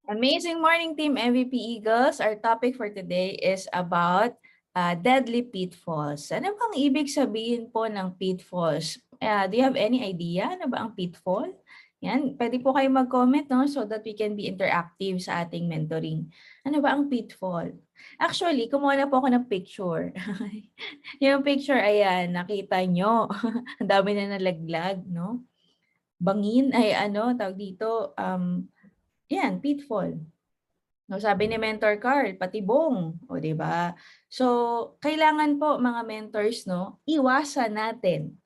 Amazing morning, Team MVP Eagles. Our topic for today is about deadly pitfalls. Ano bang ibig sabihin po ng pitfalls? Do you have any idea? Ano ba ang pitfall? Yan, pwede po kayo mag-comment no, so that we can be interactive sa ating mentoring. Ano ba ang pitfall? Actually, kumuha na po ako ng picture. Yung picture, ayan, nakita nyo. Ang dami na nalaglag, no? Bangin ay ano, tawag dito, yan, pitfall. No, sabi ni Mentor Carl, patibong, o 'di ba? So, kailangan po mga mentors no, iwasan natin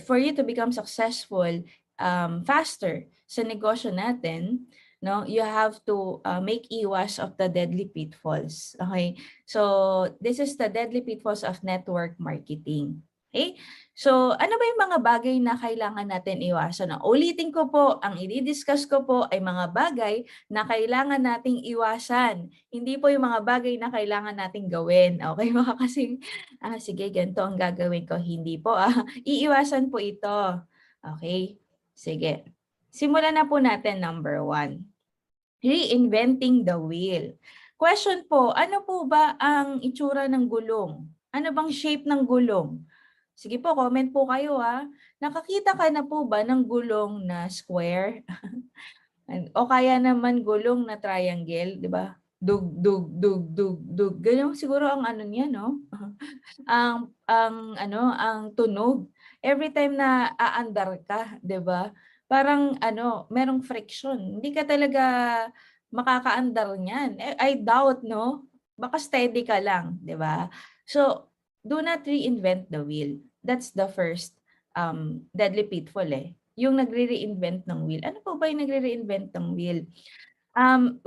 for you to become successful faster sa negosyo natin, no, you have to make iwas of the deadly pitfalls. Okay? So, this is the deadly pitfalls of network marketing. Okay? So, ano ba yung mga bagay na kailangan natin iwasan? Ulitin ko po, ang i-discuss ko po ay mga bagay na kailangan nating iwasan. Hindi po yung mga bagay na kailangan nating gawin. Okay, mga kasing, sige, ganito ang gagawin ko. Hindi po, iiwasan po ito. Okay, sige. Simulan na po natin number 1. Reinventing the wheel. Question po, ano po ba ang itsura ng gulong? Ano bang shape ng gulong? Sige po, comment po kayo ha. Nakakita ka na po ba ng gulong na square? O kaya naman gulong na triangle, 'di ba? Dug, dug, dug, dug, dug. Ganyan siguro ang ano niya, no? Ang tunog. Every time na aandar ka, 'di ba? Parang ano, merong friction. Hindi ka talaga makakaandar niyan. I doubt, no? Baka steady ka lang, 'di ba? So, do not reinvent the wheel. That's the first deadly pitfall eh. Yung nagre-reinvent ng wheel. Ano po ba yung nagre-reinvent ng wheel?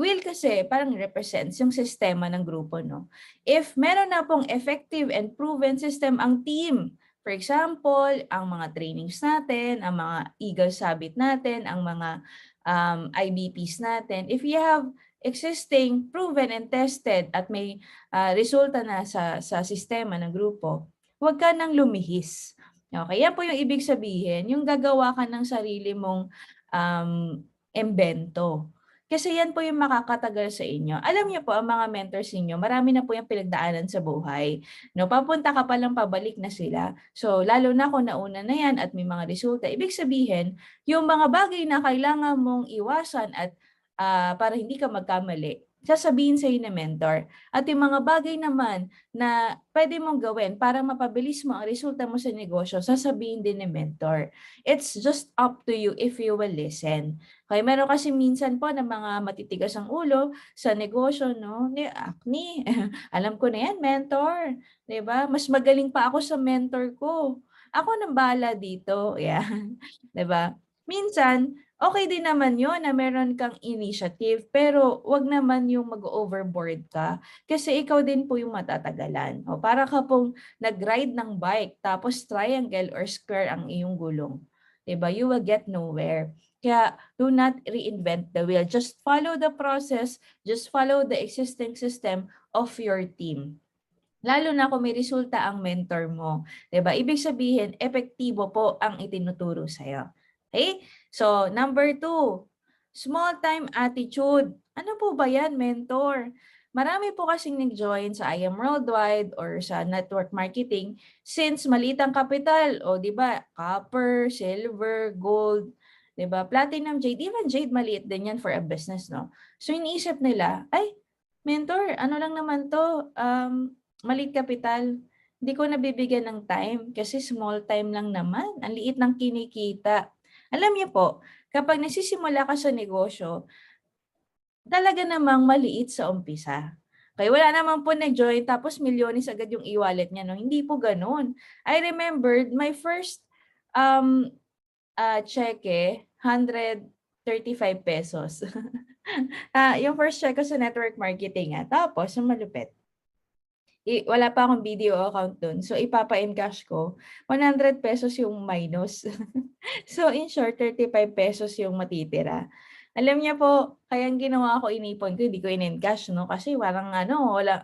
Wheel kasi parang represents yung sistema ng grupo, no? If meron na pong effective and proven system ang team, for example, ang mga trainings natin, ang mga Eagle Summit natin, ang mga IBPs natin, if you have existing, proven, and tested at may resulta na sa sistema ng grupo, huwag ka nang lumihis. Okay, yan po yung ibig sabihin, yung gagawa ka ng sarili mong embento. Kasi yan po yung makakatagal sa inyo. Alam niyo po, ang mga mentors ninyo, marami na po yung pinagdaanan sa buhay. No, papunta ka pa lang, pabalik na sila. So, lalo na kung nauna na yan at may mga resulta, ibig sabihin, yung mga bagay na kailangan mong iwasan at para hindi ka magkamali, sasabihin sa iyo ng mentor. At yung mga bagay naman na pwede mong gawin para mapabilis mo ang resulta mo sa negosyo, sasabihin din ng mentor. It's just up to you if you will listen. Okay, meron kasi minsan po na mga matitigas ang ulo sa negosyo, no? Acne, alam ko na yan, mentor. 'Di ba? Mas magaling pa ako sa mentor ko. Ako nang bahala dito. Yan. 'Di ba? Minsan, okay din naman yon na meron kang initiative, pero wag naman yung mag-overboard ka kasi ikaw din po yung matatagalan. O para ka pong nag-ride ng bike tapos triangle or square ang iyong gulong. 'Di ba? You will get nowhere. Kaya do not reinvent the wheel. Just follow the process, just follow the existing system of your team. Lalo na kung may resulta ang mentor mo. 'Di ba? Ibig sabihin, epektibo po ang itinuturo sa'yo. Okay? So, number 2, small time attitude. Ano po ba yan, mentor? Marami po kasing nag-join sa I Am Worldwide or sa network marketing since maliit ang kapital. O, di ba? Copper, silver, gold, di ba? Platinum, jade. Even jade, maliit din yan for a business, no? So, iniisip nila, ay, mentor, ano lang naman to? Maliit kapital. Hindi ko nabibigyan ng time kasi small time lang naman. Ang liit ng kinikita. Alam niyo po, kapag nagsisimula ka sa negosyo, talaga namang maliit sa umpisa. Kaya wala naman po nag-join tapos milyones agad yung e-wallet niya. No? Hindi po ganun. I remembered my first cheque, 135 pesos. Yung first check ko sa network marketing. Tapos, yung malupit. Wala pa akong video account dun. So, ipapa-encash ko. 100 pesos yung minus. So, in short, 35 pesos yung matitira. Alam niya po, kayang ginawa ko, inipon ko, hindi ko in-encash, no? Kasi parang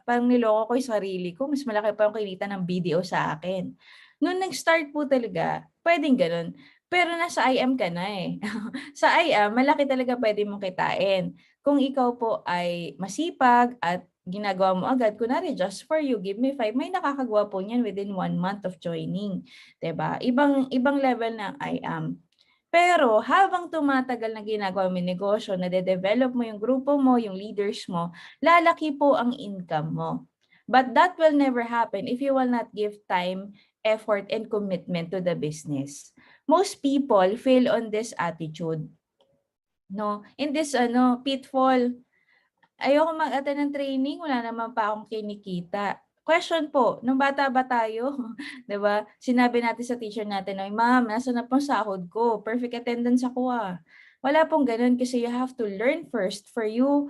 parang niloko ko yung sarili ko. Mas malaki pa yung kinita ng video sa akin. Noong nag-start po talaga, pwedeng ganun. Pero nasa IM ka na eh. Sa IM, malaki talaga pwede mong kitain. Kung ikaw po ay masipag at ginagawa mo agad, kunwari just for you, give me 5, may nakakagawa po niyan within 1 month of joining. 'Di ba? Ibang level ng IM. Pero habang tumatagal na ginagawa mo yung negosyo, nade-develop mo yung grupo mo, yung leaders mo, lalaki po ang income mo. But that will never happen if you will not give time, effort, and commitment to the business. Most people fail on this attitude. No, in this pitfall, ayoko mag-attend ng training, wala naman pa akong kinikita. Question po, nung bata ba tayo, 'di ba? Sinabi natin sa teacher natin, "Ay, ma'am, nasaan na pong sahod ko? Perfect attendance ako ah." Wala pong gano'n kasi you have to learn first for you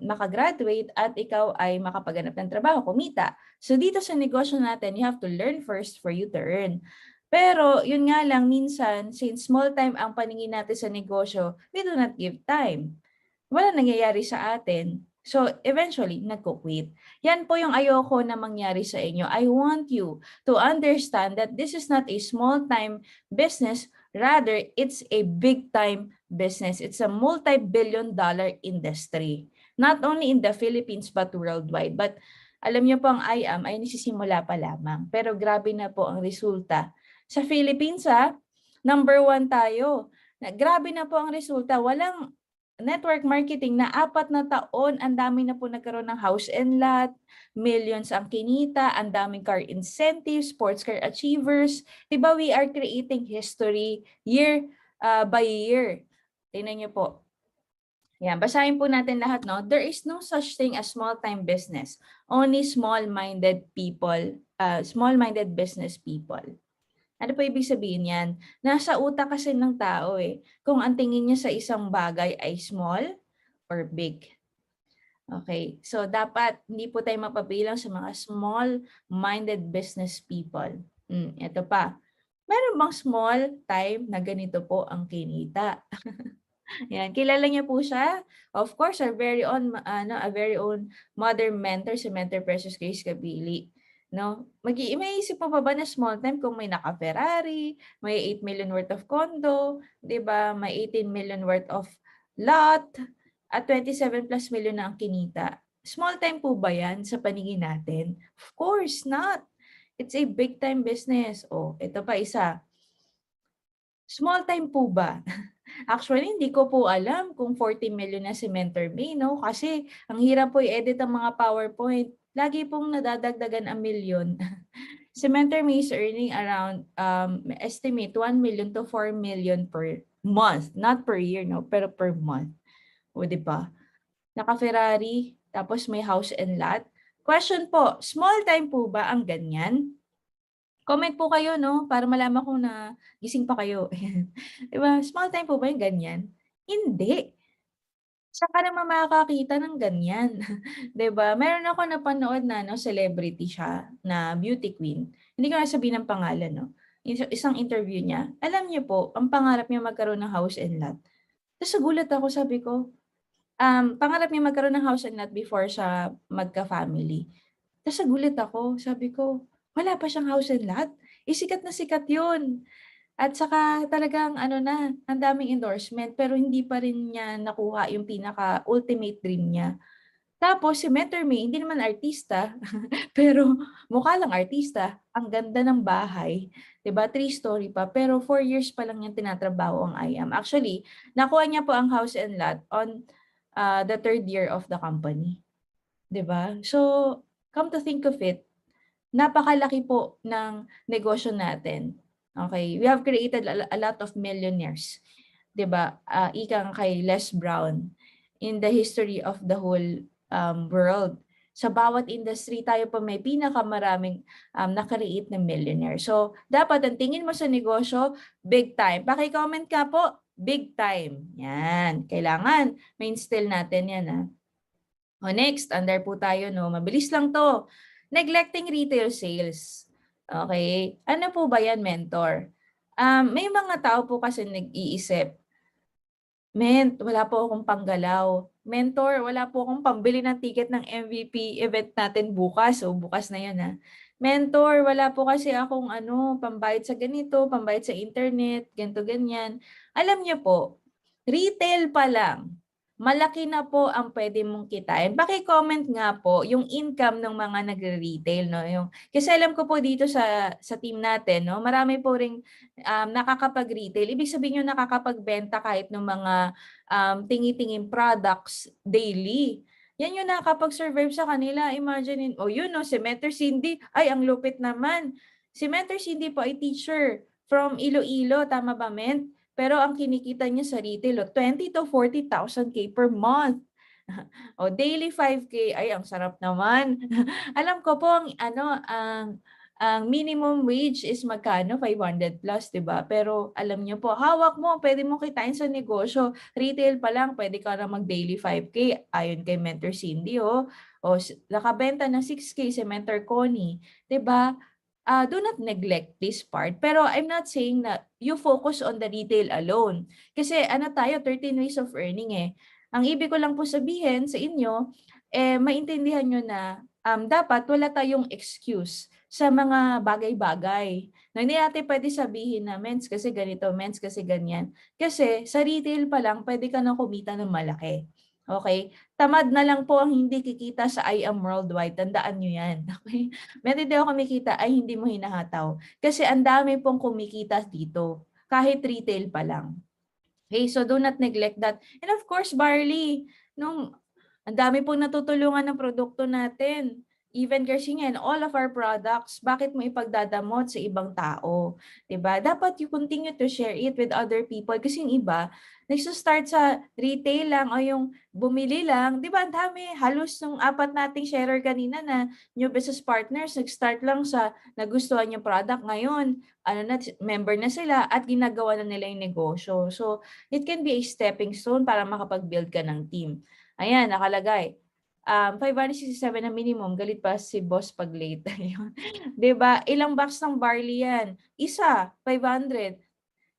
makagraduate at ikaw ay makapaghanap ng trabaho, kumita. So dito sa negosyo natin, you have to learn first for you to earn. Pero yun nga lang minsan, since small time ang paningin natin sa negosyo, we do not give time. Wala nangyayari sa atin. So, eventually, nagko-quit. Yan po yung ayoko na mangyari sa inyo. I want you to understand that this is not a small-time business. Rather, it's a big-time business. It's a multi-billion-dollar industry. Not only in the Philippines, but worldwide. But alam niyo po, ang IAM ay nasisimula pa lamang. Pero grabe na po ang resulta. Sa Philippines, #1 tayo. Grabe na po ang resulta. Walang network marketing na 4 na taon, ang dami na po nagkaroon ng house and lot, millions ang kinita, ang daming car incentives, sports car achievers. Diba we are creating history year by year. Tingnan niyo po. Yan, basahin po natin lahat, no? There is no such thing as small-time business. Only small-minded people, small-minded business people. Ano po ibig sabihin yan? Nasa utak kasi ng tao eh. Kung ang tingin niya sa isang bagay ay small or big. Okay, so dapat hindi po tayo mapabilang sa mga small-minded business people. Ito pa. Meron bang small time na ganito po ang kinita? Yan, kilala niya po siya. Of course, our very own mother mentor, si Mentor Precious Grace Kabili. No? May isip mo pa ba na small time kung may naka-Ferrari, may 8 million worth of condo, 'di ba? May 18 million worth of lot, at 27 plus million na ang kinita. Small time po ba 'yan sa paningin natin? Of course not. It's a big time business. Oh, ito pa isa. Small time po ba? Actually, hindi ko po alam kung 40 million na si Mentor May, no? Kasi ang hirap po i-edit ang mga PowerPoint. Lagi pong nadadagdagan ang milyon. Si Mentor May is earning around, estimate 1 million to 4 million per month. Not per year, no? Pero per month. O, di ba? Naka-Ferrari, tapos may house and lot. Question po, small time po ba ang ganyan? Comment po kayo, no? Para malaman ko na gising pa kayo. Diba? Small time po ba yung ganyan? Hindi. Saan ka naman makakakita ng ganyan? 'Di ba? Meron ako napanood na celebrity siya na beauty queen. Hindi ko na sabihin ng pangalan, no? Isang interview niya. Alam niyo po, ang pangarap niya magkaroon ng house and lot. Tapos nagulat ako, sabi ko, pangarap niya magkaroon ng house and lot before siya magka-family. Tapos nagulat ako, sabi ko, wala pa siyang house and lot? Sikat na sikat yun. At saka talagang ang daming endorsement pero hindi pa rin niya nakuha yung pinaka-ultimate dream niya. Tapos si Mentor May, hindi naman artista, pero mukha lang artista. Ang ganda ng bahay, 'di ba? 3-story pa, pero 4 years pa lang niyang tinatrabaho ang IAM. Actually, nakuha niya po ang house and lot on the 3rd year of the company, 'di ba? So, come to think of it, napakalaki po ng negosyo natin. Okay, we have created a lot of millionaires, 'di ba? Ika nga kay Les Brown, in the history of the whole world. Sa bawat industry tayo pa may pinakamaraming na-create na millionaire. So, dapat ang tingin mo sa negosyo, big time. Paki-comment ka po, big time. Yan, kailangan ma-instill natin yan. O next, under po tayo, no? Mabilis lang to. Neglecting retail sales. Okay? Ano po ba yan, mentor? May mga tao po kasi nag-iisip, Wala po akong panggalaw. Mentor, wala po akong pambili ng ticket ng MVP event natin bukas. O bukas na yan ha. Mentor, wala po kasi akong pambayad sa ganito, pambayad sa internet, ganito, ganyan. Alam niyo po, retail pa lang, malaki na po ang pwede mong kitain. Paki-comment nga po yung income ng mga nagre-retail. No? Kasi alam ko po dito sa team natin, no? Marami po ring nakakapag-retail. Ibig sabihin yung nakakapagbenta kahit ng mga tingi-tingin products daily. Yan yung nakakapag-survive sa kanila. Imagine, yun no, si Mentor Cindy, ay ang lupit naman. Si Mentor Cindy po ay teacher from Iloilo, tama ba, Ment? Pero ang kinikita niya sa retail, 20 to 40,000 per month. O daily 5K, ay ang sarap naman. Alam ko po ang minimum wage is magkano? 500 plus, 'di ba? Pero alam niyo po, hawak mo, pwede mo kitain sa negosyo. Retail pa lang, pwede ka na mag-daily 5K ayon kay Mentor Cindy, oh. O nakabenta ng 6K si Mentor Connie, 'di ba? Do not neglect this part. Pero I'm not saying na you focus on the retail alone. Kasi tayo, 13 ways of earning eh. Ang ibig ko lang po sabihin sa inyo, maintindihan nyo na dapat wala tayong excuse sa mga bagay-bagay. Na hindi natin pwede sabihin na mens kasi ganito, mens kasi ganyan. Kasi sa retail pa lang, pwede ka na kumita ng malaki. Okay? Tamad na lang po ang hindi kikita sa I Am Worldwide. Tandaan nyo yan. Okay? Meron din ako kumikita ay hindi mo hinahataw. Kasi ang dami pong kumikita dito. Kahit retail pa lang. Okay, so do not neglect that. And of course, barley. Ang dami pong natutulungan ng produkto natin. Even kasi nga, all of our products, bakit mo ipagdadamot sa ibang tao? 'Di ba? Dapat you continue to share it with other people kasi yung iba, nagsa-start sa retail lang o yung bumili lang. 'Di ba? Ang dami. Halos yung 4 nating sharer kanina na new business partners, nag-start lang sa nagustuhan yung product. Ngayon, member na sila at ginagawa na nila yung negosyo. So, it can be a stepping stone para makapag-build ka ng team. Ayan, nakalagay. 567 na minimum, galit pa si boss pag late. 'Di ba? Ilang box ng barley yan? Isa, 500.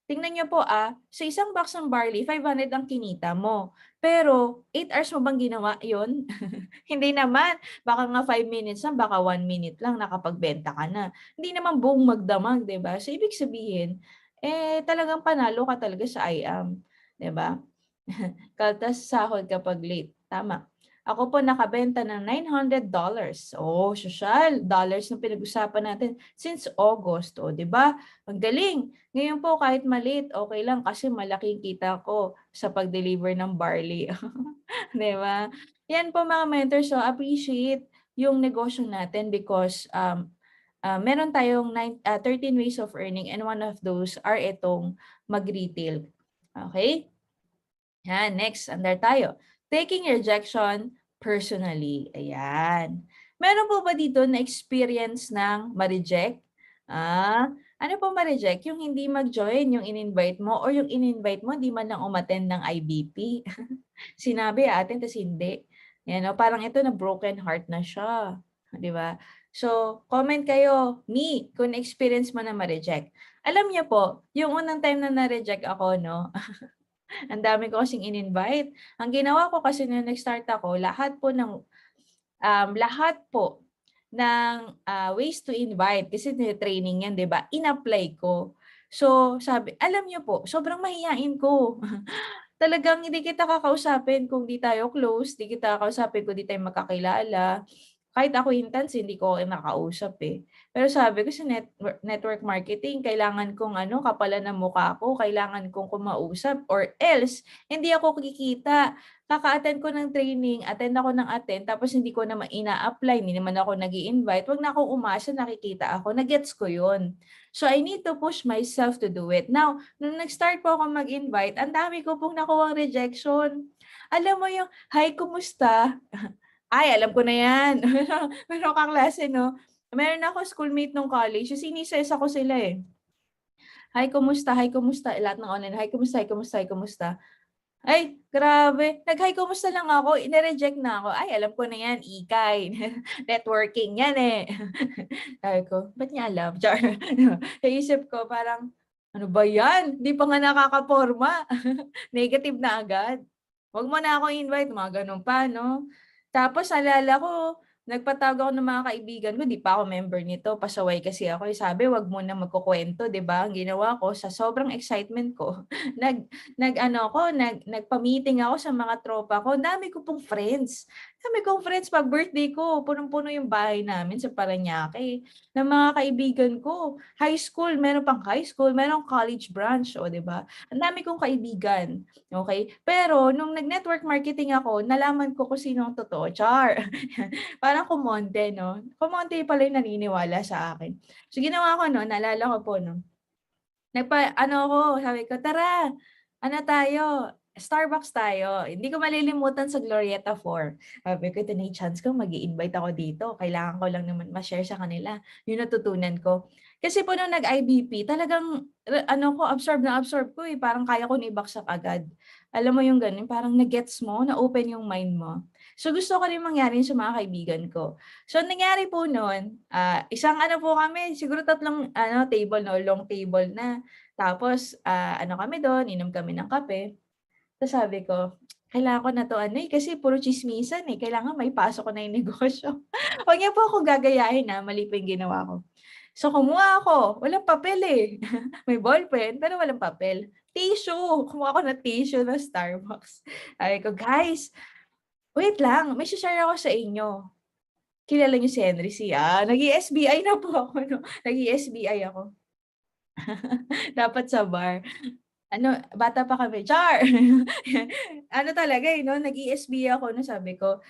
Tingnan niyo po sa isang box ng barley, 500 ang kinita mo. Pero 8 hours mo bang ginawa 'yon? Hindi naman. Baka nga 5 minutes lang, baka 1 minute lang nakapagbenta ka na. Hindi naman buong magdamag, 'di ba? So ibig sabihin, talagang panalo ka talaga sa IAM, 'di ba? Kaltas sahod kapag late. Tama. Ako po nakabenta ng $900. Oh, social dollars na pinag-usapan natin since August. Oh, 'di ba? Ang galing. Ngayon po kahit maliit, okay lang kasi malaking kita ko sa pag-deliver ng barley. 'Di ba? Yan po mga mentors, so appreciate yung negosyo natin because meron tayong 13 ways of earning and one of those are itong mag-retail. Okay? Yan, next, under tayo. Taking rejection personally. Ayan. Meron po ba dito na experience ng ma-reject? Ano po ma-reject? Yung hindi mag-join, yung in-invite mo, or yung in-invite mo, di man lang umattend ng IBP. Sinabi atin, tas hindi. Yan, parang ito na broken heart na siya. Di ba? So, comment kayo, me, kung experience mo na ma-reject. Alam niyo po, yung unang time na na-reject ako, no, ang dami ko kasing in-invite. Ang ginawa ko kasi nung nag-start ako, lahat po ng ways to invite, kasi training yan, di ba? In-apply ko. So, alam niyo po, sobrang mahihain ko. Talagang hindi kita kakausapin kung di tayo close, di kita kakausapin kung di tayo magkakilala. Kahit ako intense, hindi ko nakausap eh. Pero sabi ko sa network marketing, kailangan kong kapalan ng mukha ko, kailangan kong kumausap or else hindi ako kikita. Kaka-attend ko ng training, attend ako ng attend, tapos hindi ko na ina-apply, hindi naman ako nag-i-invite, wag na akong umasa, nakikita ako, nagets ko yun. So I need to push myself to do it. Now, nung nag-start po ako mag-invite, ang dami ko pong nakuwang rejection. Alam mo yung, hi, kumusta? Ay, alam ko na yan. Meron kang klase, no? Meron ako schoolmate nung college. Sinisesa ko sila eh. Hi, kumusta? Hi, kumusta? Lahat ng online. Hi, kumusta? Hi, kumusta? Hi, kumusta? Ay, grabe. Nag-hi, kumusta lang ako. Ine-reject na ako. Ay, alam ko na yan. Ikay. Networking yan eh. Sabi ko, ba't niya alam? Char. Naisip ko, parang, Ano ba 'yan? 'Di pa nga nakakaporma, negative na agad. "Wag mo na akong invite," mga gano'n pa 'no. Tapos naalala ko, nagpatawag ako ng mga kaibigan ko, 'di pa ako member nito, pasaway kasi ako, eh. Sabi, "Wag muna magkukuwento," 'di ba? Ang ginawa ko sa sobrang excitement ko, nag nag-ano ako, nagpa-meeting ako sa mga tropa ko. Ang dami ko pong friends, dami kong friends 'pag birthday ko, punong-puno yung bahay namin sa Parañaque ng mga kaibigan ko. High school, meron pang high school, merong college branch, oh, 'di ba? Ang dami kong kaibigan, okey. Pero nung nag-network marketing ako, nalaman ko kung sino ang totoo, char! Parang kumonte 'no, kumonte pala yung naniniwala sa akin. So ginawa ko nun, naalala ko po 'no, nagpa-ano ako, sabi ko, "Tara, ano tayo, Starbucks tayo." Hindi ko malilimutan sa Glorieta 4. Sabi ko, "Ito na yung chance ko, mag-i-invite ako dito. Kailangan ko lang naman ma-share sa kanila yung natutunan ko." Kasi po nung nag-IBP talagang ano ko, absorb ko, eh, parang kaya ko na ibagsak agad. Alam mo yung gano'n, parang na-gets mo, na-open yung mind mo. So gusto ko rin mangyari yun sa mga kaibigan ko. So ang nangyari po nun, isang ano po kami, siguro tatlong ano, table 'no, long table na. Tapos, ano kami dun, inom kami ng kape. Tapos sabi ko, "Kailangan ko na 'to ano, eh, kasi puro tsismisan, eh, kailangan maipasok ko na yung negosyo." Huwag niyo po akong gagayahin, mali po yung ginawa ko. So kumuha ako, walang papel, eh. May ballpen pero walang papel. Tissue, kumuha ako ng tissue ng Starbucks. Sabi ko, "Guys, wait lang, may she-share ako sa inyo." Kilala niyo si Henry C? Nag-i-SBI na po ako 'no, nag-i-SBI ako. Dapat sa bar. Ano, bata pa kami, char! Ano talaga, eh, 'no, nag-i-SBI ako 'no, sabi ko,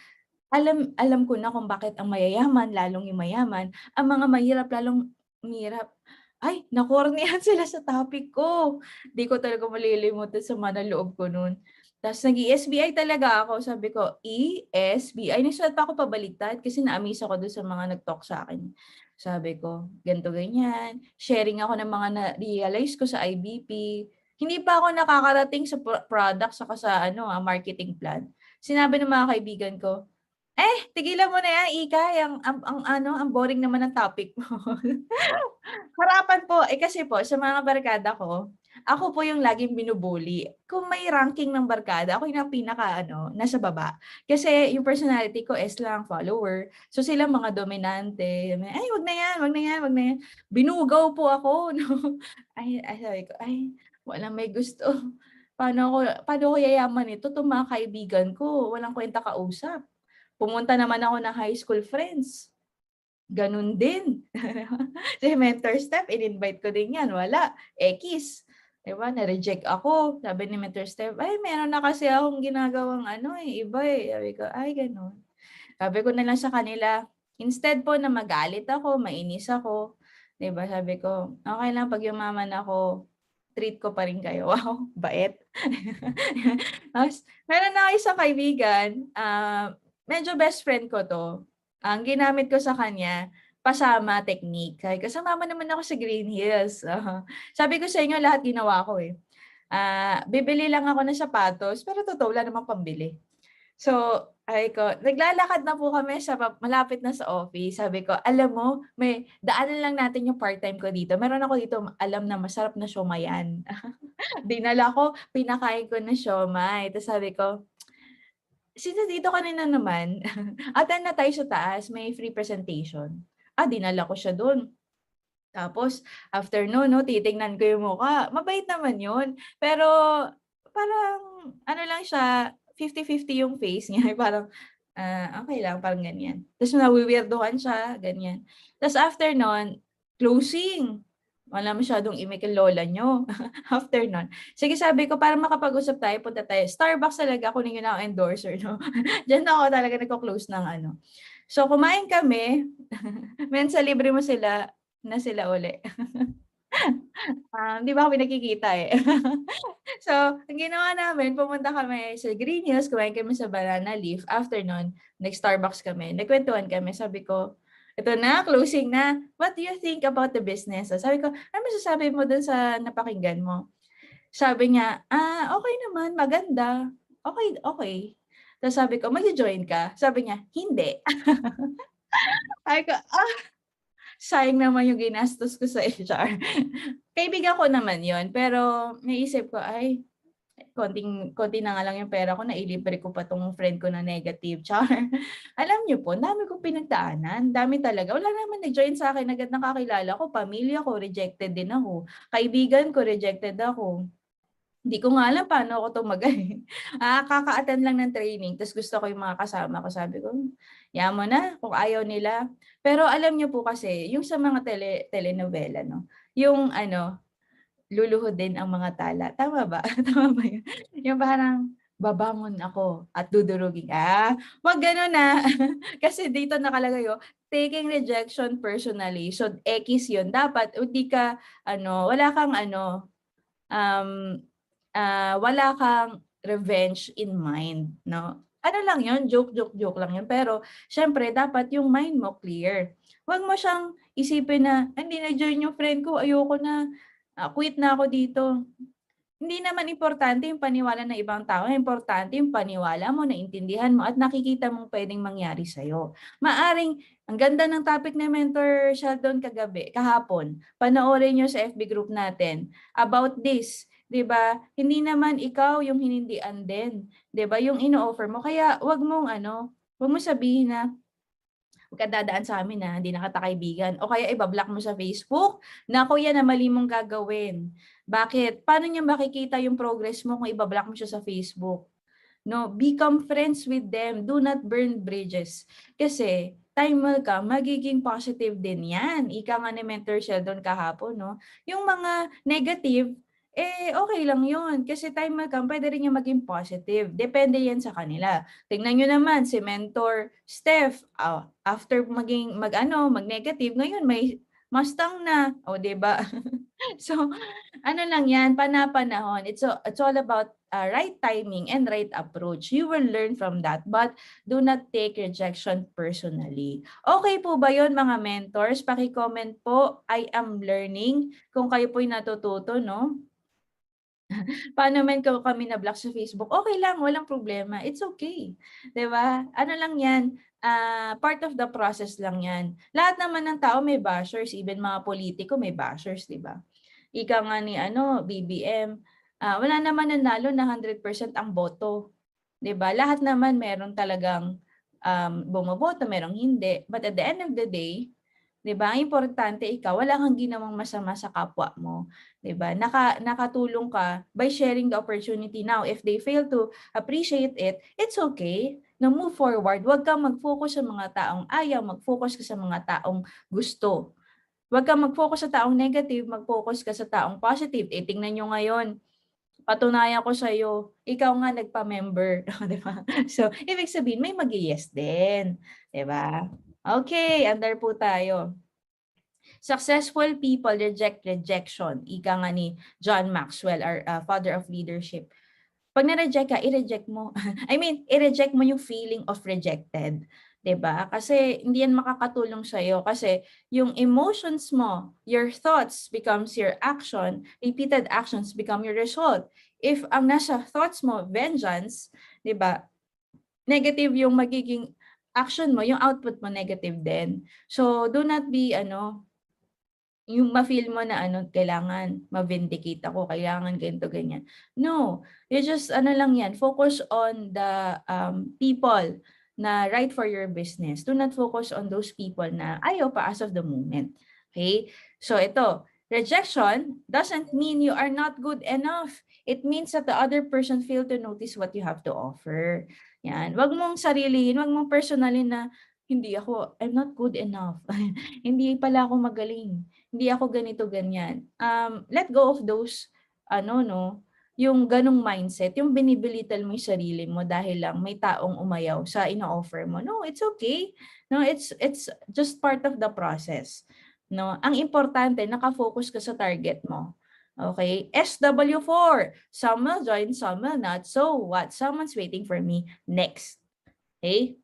alam alam ko na kung bakit ang mayayaman lalong yumayaman, ang mga mahirap lalong umirap. Ay, na-kornihan sila sa topic ko. 'Di ko talaga malilimutan sama ng loob ko nun. Ta's nag-i-SBI talaga ako, sabi ko, ESBI, nagsulat pa ako pabaliktad kasi na-amaze ako dun sa mga nag-talk sa'kin. Sabi ko, ganito, ganyan, sharing ako ng mga na-realize ko sa IBP. Hindi pa ako nakakarating sa product saka sa ano, marketing plan. Sinabi ng mga kaibigan ko, tigilan mo na 'yan, Ikay, ang ano, ang boring naman ng topic mo." Harapan po, kasi po sa mga barkada ko, ako po yung laging binubully. Kung may ranking ng barkada, ako yung pinaka-ano, nasa baba. Kasi yung personality ko S lang, follower. So sila mga dominante, "Ay, wag na 'yan, wag na 'yan, wag na 'yan." Binugaw po ako 'no. Ay sabi ko, "Ay, walang may gusto. Paano ko yayaman ito, 'tong mga kaibigan ko, walang kwenta kausap." Pumunta naman ako ng high school friends, gano'n din. Si Mentor Steph in-invite ko din 'yan, wala, ekis. 'Di ba, na-reject ako. Sabi ni Mentor Steph, "Ay meron na kasi akong ginagawang ano, eh, iba, eh." Sabi ko, "Ay gano'n." Sabi ko na lang sa kanila, instead po na magalit ako, mainis ako, 'di ba, sabi ko, "Okey lang 'pag yumaman ako, treat ko pa rin kayo." Wow, bait. Tapos meron na ako isang kaibigan, medyo best friend ko 'to. Ang ginamit ko sa kanya, pasama technique. Sabi ko, "Sumama naman ako sa Green Hills." Sabi ko sa inyo lahat ginawa ko, eh. Bibili lang ako ng sapatos, pero totoo wala namang pambili. So, ay ko naglalakad na po kami sa malapit na sa office. Sabi ko, "Alam mo, may daanan lang natin yung part-time ko dito. Meron ako dito alam na masarap na siomaian." Dinala ko, pinakain ko ng siomai. Tapos sabi ko, "Since nandito ka na naman, attend na tayo sa taas, may free presentation." Dinala ko siya dun. Tapos after no'n 'no, titignan ko yung mukha, mabait naman yun. Pero parang ano lang siya, 50-50 yung face niya, parang, okey lang, parang ganyan. Ta's nawi-weirduhan siya, ganyan. Ta's after no'n, closing. Wala masyadong imik yung lola niyo. After no'n, sige sabi ko, para makapag-usap tayo, punta tayo Starbucks talaga, kunin niyo na akong endorser 'no. Diyan na ako talaga nagko-close ng ano. So kumain kami, minsan libre mo sila na sila uli. 'Di ba kami nagkikita, eh. So, ang ginawa namin, pumunta kami sa Green Hills, kumain kami sa Banana Leaf. After nun, nag-Starbucks kami, nagkuwentuhan kami. Sabi ko, "Ito na, closing na. What do you think about the business?" Sabi ko, "Ano masasabi mo dun sa napakinggan mo?" Sabi niya, okey naman, maganda. Okey, okey." Tapos sabi ko, "Magjo-join ka?" Sabi niya, "Hindi." Sabi ko, sayang naman yung ginastos ko sa HR. Kaibigan ko naman yon, pero naisip ko, ay, konti na nga lang yung pera ko, nailibre ko pa tong friend ko na negative, char. Alam niyo po, dami kong pinagdaanan, dami talaga. Wala naman nag-join sa akin agad na kakilala ko, pamilya ko, rejected din ako. Kaibigan ko, rejected ako. Hindi ko nga alam paano ako tumagal eh. Kaka-attend lang ng training, tapos gusto ko yung mga kasama ko. Sabi ko, yaman mo na kung ayaw nila. Pero alam niyo po kasi, yung sa mga telenovela, no? Yung ano, luluhod din ang mga tala. Tama ba? Tama ba yun? Yung parang, babangon ako at dudurugin. Wag gano'n na. Kasi dito nakalagay oh, taking rejection personally. So, X yun. Dapat, hindi ka, wala kang um, wala kang revenge in mind, no? Ano lang yun, joke lang yun. Pero, syempre, dapat yung mind mo clear. Huwag mo siyang isipin na, hindi na-join yung friend ko, ayoko na, quit na ako dito. Hindi naman importante yung paniwala ng ibang tao, importante yung paniwala mo, naintindihan mo, at nakikita mong pwedeng mangyari sa'yo. Maaring, ang ganda ng topic na Mentor Sheldon kahapon, panoorin nyo sa FB group natin about this. 'Di ba? Hindi naman ikaw yung hinindian din, 'di ba? Yung ino-offer mo. Kaya wag mo sabihin na huwag ka dadaan sa amin na hindi na kita kaibigan. O kaya ibablock mo sa Facebook. Naku, yan na mali mong gagawin. Bakit? Paano niya makikita yung progress mo kung ibablock mo siya sa Facebook? No, become friends with them. Do not burn bridges. Kasi time will come, magiging positive din yan. Ika nga ni Mentor Sheldon kahapon, no? Yung mga negative, okay lang yun. Kasi time will come, pwede rin yung maging positive. Depende yan sa kanila. Tingnan nyo naman, si Mentor Steph, after mag-negative, ngayon may Mustang na. O, diba? So, ano lang yan, pana-panahon. It's all about right timing and right approach. You will learn from that, but do not take rejection personally. Okay po ba yun mga mentors? Paki-comment po, I am learning. Kung kayo po'y natututo, no? Paano man kami na-block sa Facebook, okay lang, walang problema. It's okay. 'Di ba? Ano lang yan, part of the process lang yan. Lahat naman ng tao may bashers, even mga politiko may bashers, 'di ba? Ika nga ni BBM, wala naman nanalo na 100% ang boto. 'Di ba? Lahat naman meron talagang bumoboto, merong hindi. But at the end of the day, 'di ba? Ang importante ikaw, wala kang ginawang masama sa kapwa mo, 'di ba? Nakatulong ka by sharing the opportunity. Now, if they fail to appreciate it, it's okay. Now, move forward. Huwag kang mag-focus sa mga taong ayaw, mag-focus ka sa mga taong gusto. Huwag kang mag-focus sa taong negative, mag-focus ka sa taong positive. Tingnan nyo ngayon, patunayan ko sa'yo, ikaw nga nagpa-member, 'di ba? So, ibig sabihin may mag-yes din, 'di ba? Okay, andar po tayo. Successful people reject rejection. Ika nga ni John Maxwell, our father of leadership. Pag na-reject ka, i-reject mo. I-reject mo yung feeling of rejected. 'Di ba? Kasi hindi yan makakatulong sa'yo. Kasi yung emotions mo, your thoughts becomes your action, repeated actions become your result. If ang nasa thoughts mo, vengeance, 'di ba? Negative yung magiging action mo, yung output mo negative din. So, do not be yung ma-feel mo na kailangan ma-vindicate ako, kailangan ganito, ganyan. No, you just lang yan, focus on the people na right for your business. Do not focus on those people na ayaw pa as of the moment. Okay? So ito, rejection doesn't mean you are not good enough. It means that the other person failed to notice what you have to offer. Yan. Wag mong sarilihin, wag mong personalin na I'm not good enough. Hindi pala ako magaling. Hindi ako ganito, ganyan. Let go of those, yung ganong mindset, yung binibilital mo yung sarili mo dahil lang may taong umayaw sa ino-offer mo. No, it's okay. No, it's just part of the process. No, ang importante, nakafocus ka sa target mo. Okay? SW4. Some will join, some will not. So what? Someone's waiting for me next. Okay?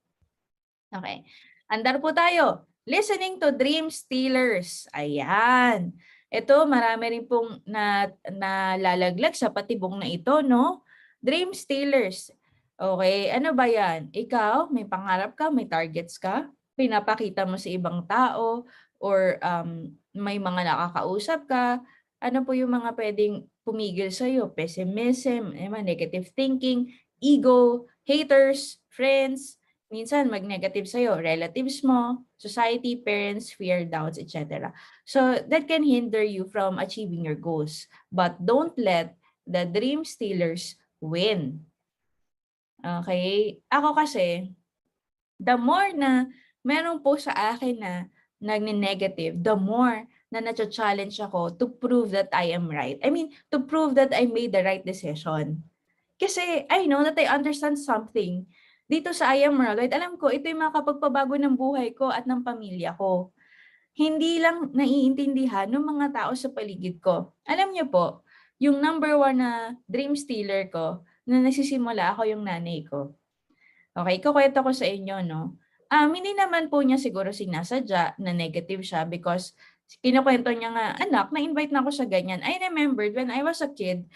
Okay. Andar po tayo. Listening to Dream Stealers. Ayan. Ito, marami rin pong nalalaglag sa patibong na ito, no? Dream Stealers. Okay, ano ba yan? Ikaw, may pangarap ka, may targets ka, pinapakita mo sa ibang tao, or may mga nakakausap ka, ano po yung mga pwedeng pumigil sa'yo? Pessimism, negative thinking, ego, haters, friends, minsan mag-negative sa'yo, relatives mo, society, parents, fear, doubts, etc. So that can hinder you from achieving your goals. But don't let the dream stealers win. Okay? Ako kasi, the more na meron po sa akin na nagne-negative, the more na nacha-challenge ako to prove that I am right. I mean, to prove that I made the right decision. Kasi I know that I understand something. Dito sa I Am Worldwide, alam ko ito yung makakapagpabago ng buhay ko at ng pamilya ko. Hindi lang naiintindihan ng mga tao sa paligid ko. Alam niyo po, yung number 1 na dream stealer ko, na nagsisimula ako yung nanay ko. Okay, ikukuwento ko sa inyo 'no. Hindi naman po niya siguro sinasadya na negative siya because kinukuwento niya nga, "Anak, na-invite na ako sa ganyan." I remembered when I was a kid,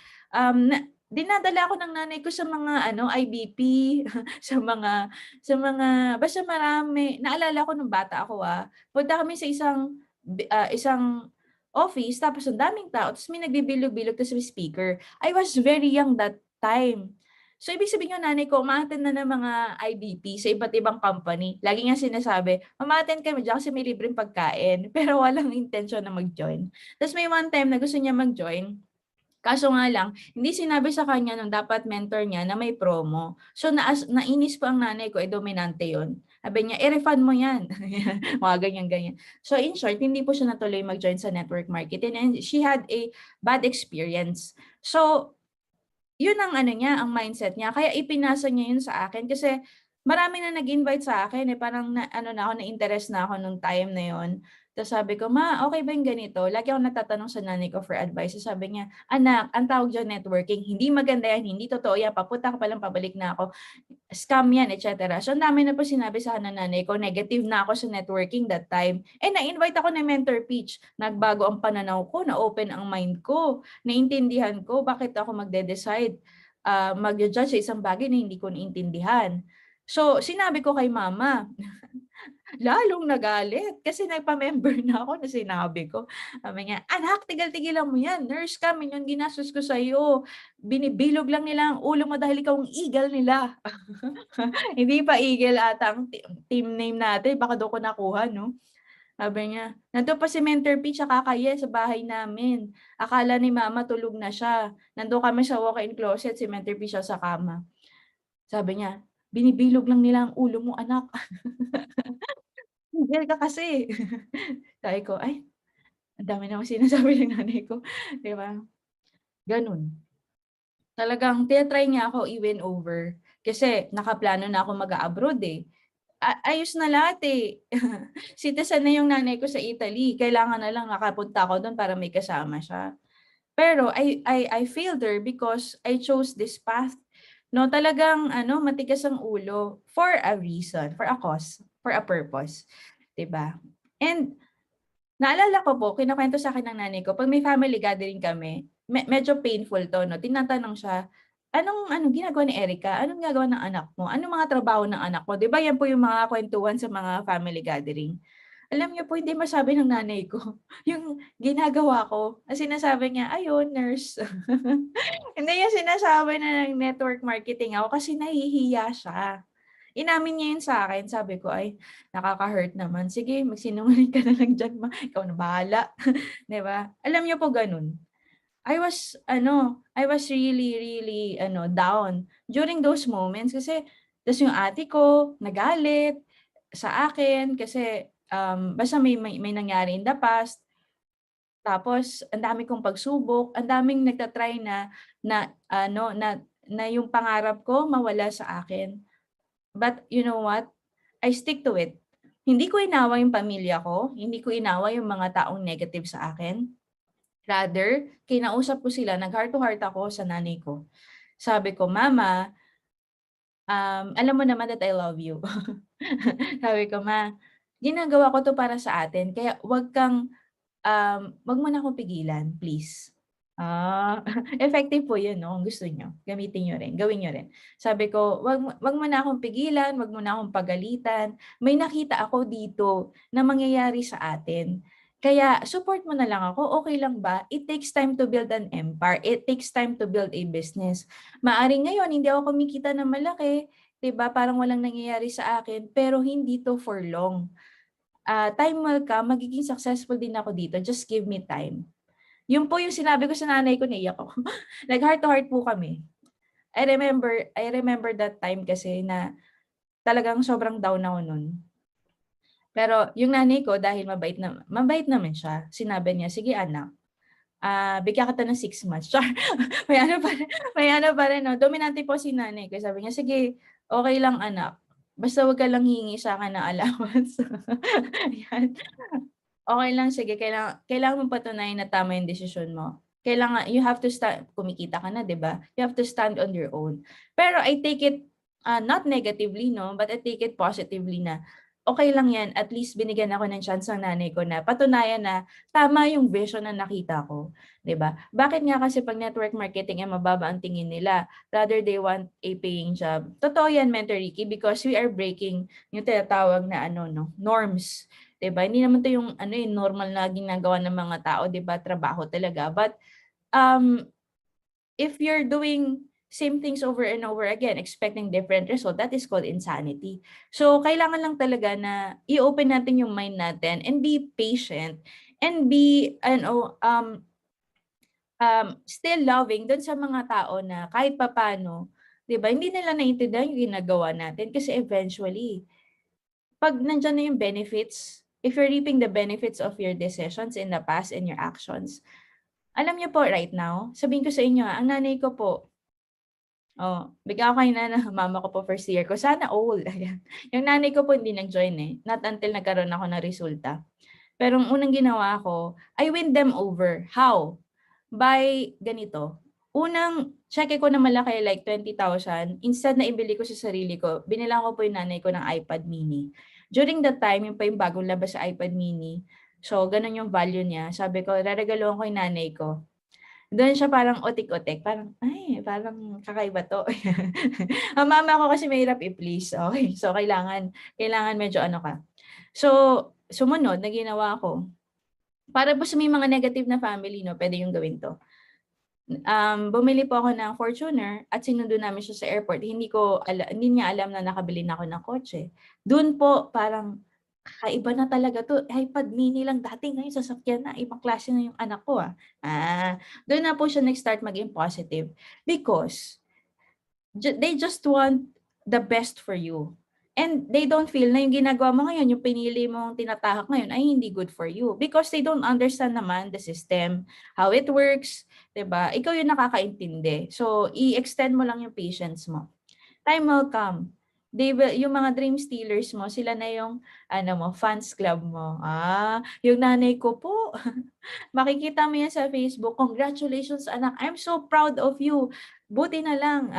dinadala ako ng nanay ko sa mga IBP, sa mga basta marami. Naalala ko nung bata ako, punta kami sa isang office tapos ang daming tao tapos may nagbibilog-bilog tapos may speaker. I was very young that time. So, ibig sabihin yung nanay ko uma-attend na ng mga IBP sa iba't ibang company. Lagi niyang sinasabi, "Mama-attend kami diyan kasi may libreng pagkain." Pero walang intensyon na mag-join. Tapos may one time na gusto niya mag-join, kaso nga lang, hindi sinabi sa kanya nung dapat mentor niya na may promo. So, nainis po ang nanay ko, dominante yun. Sabi niya, "I-refund mo yan." Mga ganyan-ganyan. So, in short, hindi po siya natuloy mag-join sa network marketing and she had a bad experience. So, yun ang ano niya, ang mindset niya. Kaya ipinasa niya yun sa akin kasi marami na nag-invite sa akin, parang na-interest na ako nung time na yun. Tapos sabi ko, "Ma, okay ba yung ganito?" Lagi akong natatanong sa nanay ko for advice. So sabi niya, "Anak, ang tawag diyan networking. Hindi maganda yan, hindi totoo yan. Papunta ka palang pabalik na ako. Scam yan, etc." So ang dami na po sinabi sa akin ng nanay ko. Negative na ako sa networking that time. Na-invite ako ng mentor pitch. Nagbago ang pananaw ko, na-open ang mind ko. Naintindihan ko bakit ako magde-decide, mag-judge sa isang bagay na hindi ko naintindihan. So, sinabi ko kay mama, lalong nagalit kasi nagpa-member na ako na sinabi ko. Sabi niya, "Anak, tigil-tigilan mo yan. Nurse ka, yung ginastos ko sa'yo. Binibilog lang nila ang ulo mo dahil ikaw ang eagle nila." Hindi pa eagle ata ang team name natin. Baka doon ko nakuha, no? Sabi niya, "Nandun pa si Mentor P tsaka Kaye sa bahay namin. Akala ni mama tulog na siya. Nandun kami sa walk-in closet, si Mentor P siya sa kama." Sabi niya, "Binibilog lang nila ang ulo mo, anak. Tigil ka kasi." Sabi ko, "Ay, ang dami namang sinasabi ng nanay ko." 'Di ba? Gano'n. Talagang tina-try niya ako i-win over kasi nakaplano na ako mag-a-abroad, eh. Ayos na lahat, eh. Citizen na yung nanay ko sa Italy, kailangan na lang nakapunta ako dun para may kasama siya. Pero I failed her because I chose this path. 'No, talagang matigas ang ulo for a reason, for a cause, for a purpose, 'di ba? And naalala ko po, kinukuwento sa'kin ng nanay ko 'pag may family gathering kami, medyo painful 'to 'no, tinatanong siya, "Anong ginagawa ni Erica? Anong ginagawa ng anak mo? Anong mga trabaho ng anak mo?" 'Di ba 'yan po yung mga kuwentuhan sa mga family gathering. Alam niyo po hindi masabi ng nanay ko yung ginagawa ko. Ang sinasabi niya, "Ayun, nurse." Hindi niya sinasabi na nag-network marketing ako kasi nahihiya siya. Inamin niya yun sa'kin, sabi ko, "Ay, nakaka-hurt naman. Sige, magsinungaling ka na lang diyan, Ma, ikaw na bahala." 'Di ba? Alam niyo po gano'n. I was really, really down during those moments kasi ta's yung ate ko nagalit sa akin kasi, basta may nangyari in the past. Tapos ang dami kong pagsubok, ang daming nagta-try na na yung pangarap ko mawala sa akin. But you know what? I stick to it. Hindi ko inawa yung pamilya ko, hindi ko inawa yung mga taong negative sa akin. Rather, kinausap ko sila, nag-heart to heart ako sa nanay ko. Sabi ko, "Mama, alam mo naman that I love you." Sabi ko, "Ma, ginagawa ko 'to para sa atin kaya 'wag mo na akong pigilan, please." Effective po 'yun 'no, kung gusto niyo, gamitin niyo rin, gawin niyo rin. Sabi ko, "Wag mo na akong pigilan, wag mo na akong pagalitan. May nakita ako dito na mangyayari sa atin. Kaya support mo na lang ako, okey lang ba? It takes time to build an empire, it takes time to build a business. Maaaring ngayon hindi ako kumikita ng malaki, 'di ba, parang walang nangyayari sa akin, pero hindi 'to for long. Time will come, magiging successful din ako dito, just give me time." Yun po yung sinabi ko sa nanay ko, naiyak ako. Like heart to heart po kami. I remember that time kasi na talagang sobrang down ako nun. Pero yung nanay ko dahil mabait naman siya, sinabi niya, "Sige anak, bigyan kita ng 6 months." Char! May ano pa rin 'no, dominante po si nanay ko. Sabi niya, "Sige, okey lang anak, basta wag ka lang hihingi sa'kin ng allowance." Ayan. Okey lang, sige, kailangan mong patunayan na tama yung desisyon mo. Kailangan you have to kumikita ka na, 'di ba? You have to stand on your own. Pero I take it, not negatively 'no, but I take it positively na okey lang 'yan, at least binigyan ako ng chance ng nanay ko na patunayan na tama yung vision na nakita ko, 'di ba? Bakit nga kasi 'pag network marketing, mababa ang tingin nila, rather they want a paying job. Totoo 'yan, Mentor Ricky, because we are breaking yung tinatawag na ano 'no, norms. 'Di ba? Hindi naman 'to yung ano, eh, normal na ginagawa ng mga tao, 'di ba, trabaho talaga. But, um, if you're doing same things over and over again, expecting different result, that is called insanity. So, kailangan lang talaga na i-open natin yung mind natin and be patient and be ano, still loving dun sa mga tao na kahit papaano, 'di ba, hindi nila naiintindihan yung ginagawa natin kasi eventually 'pag nandiyan na yung benefits, if you're reaping the benefits of your decisions in the past and your actions, alam niyo po right now, sabihin ko sa inyo, ang nanay ko po, bigyan ko kayo na mama ko po first year ko, sana all, ayan. Yung nanay ko po hindi nag-join, eh, not until nagkaroon ako ng resulta. Pero ang unang ginawa ko, I win them over. How? By ganito, unang cheque ko na malaki like 20,000, instead na ibili ko sa sarili ko, binilhan ko po yung nanay ko ng iPad mini. During that time, yun pa yung bagong labas sa iPad mini. So, ganun yung value niya. Sabi ko, reregaluhan ko yung nanay ko. Doon siya parang utik-utik, parang, "Ay, parang kakaiba 'to." Ang mama ko kasi mahirap i-please, okey. So, kailangan medyo ano ka. So, sumunod na ginawa ko, para po sa may mga negative na family 'no, puwede yung gawin 'to. Bumili po ako ng Fortuner at sinundo namin siya sa airport. Hindi niya alam na nakabili na ako ng kotse. Dun po parang, kakaiba na talaga 'to, iPad mini lang dati, ngayon sasakyan na, ibang klase na yung anak ko, ah. Dun na po siya nag-start maging positive because they just want the best for you. And they don't feel na yung ginagawa mo ngayon, yung pinili mong tinatahak ngayon ay hindi good for you because they don't understand naman the system, how it works, 'di ba? Ikaw yung nakakaintindi. So, i-extend mo lang yung patience mo. Time will come. Yung mga dream stealers mo, sila na yung ano mo, fans club mo. Yung nanay ko po, makikita mo yan sa Facebook, "Congratulations anak, I'm so proud of you. Buti na lang,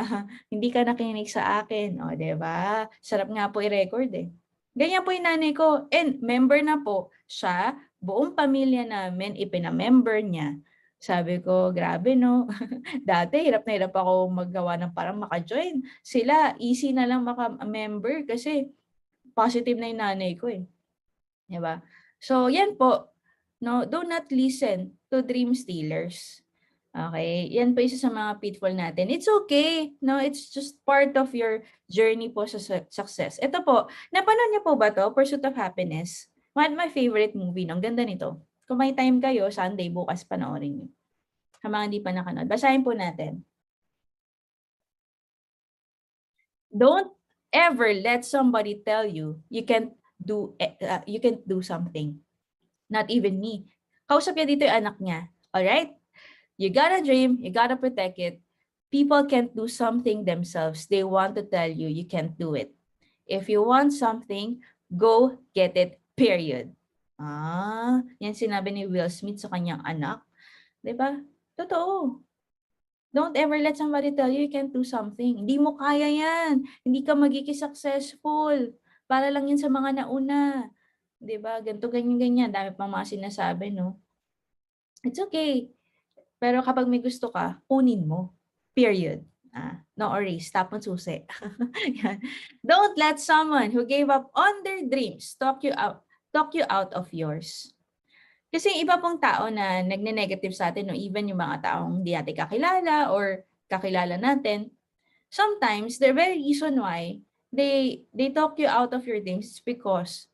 hindi ka nakinig sa akin." Oh, 'di ba? Sarap nga po i-record, eh. Ganyan po yung nanay ko and member na po siya, buong pamilya namin ipina-member niya. Sabi ko, "Grabe 'no." Dati hirap na hirap ako maggawa ng parang maka-join. Sila easy na lang maka-member kasi positive na yung nanay ko, eh. 'Di ba? So, 'yan po, 'no, do not listen to dream stealers. Okay, 'yan po isa sa mga pitfall natin. It's okay, 'no, it's just part of your journey po sa success. Ito po, napanood niyo po ba 'to, Pursuit of Happiness? One of my favorite movie 'no, ang ganda nito. Kung may time kayo, Sunday bukas panoorin niyo. Sa mga hindi pa nakanood, basahin po natin. Don't ever let somebody tell you you can't do something. Not even me. Kausap niya dito yung anak niya. Alright? You gotta dream, you gotta protect it. People can't do something themselves. They want to tell you you can't do it. If you want something, go get it, period. Yan sinabi ni Will Smith sa kanyang anak. 'Di ba? Totoo. Don't ever let somebody tell you you can't do something. Hindi mo kaya yan. Hindi ka magiging successful. Para lang yan sa mga nauna. 'Di ba? Ganito, ganyan, ganyan. Dami pang mga sinasabi, no? It's okay. Pero kapag may gusto ka, kunin mo. Period. No worries. Tapon susi. Yan. Don't let someone who gave up on their dreams talk you out of yours. Kasi yung iba pong tao na nagne-negative sa atin, no, even yung mga taong hindi natin kakilala or kakilala natin, sometimes the very reason why they talk you out of your dreams is because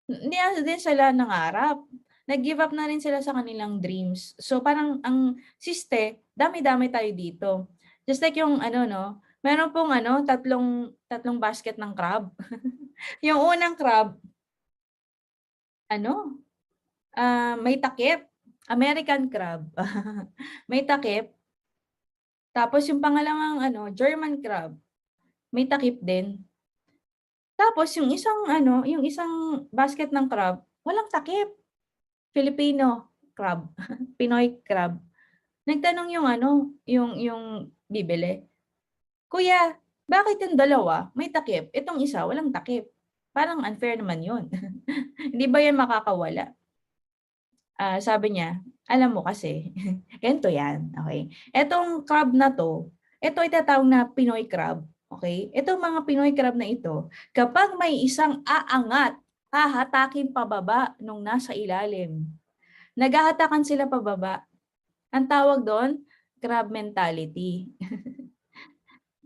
hindi na din sila nangarap. Nag-give up na rin sila sa kanilang dreams. So parang ang siste, dami-dami tayo dito. Just like yung ano, no, meron pong ano, tatlong basket ng crab. Yung unang crab, ano, may takip. American crab. May takip. Tapos yung pangalawang ano, German crab, may takip din. Tapos yung isang ano, yung isang basket ng crab, walang takip. Filipino crab, Pinoy crab. Nagtanong yung ano, yung bibili, "Kuya, bakit yung dalawa may takip, itong isa walang takip? Parang unfair naman yun." Hindi ba yan makakawala? Sabi niya, "Alam mo kasi, ganito yan, okay? Etong crab na 'to, ito ay tinatawag na Pinoy crab, okay? Itong mga Pinoy crab na ito, kapag may isang aangat, hahatakin pababa nung nasa ilalim. Naghahatakan sila pababa. Ang tawag do'n, crab mentality."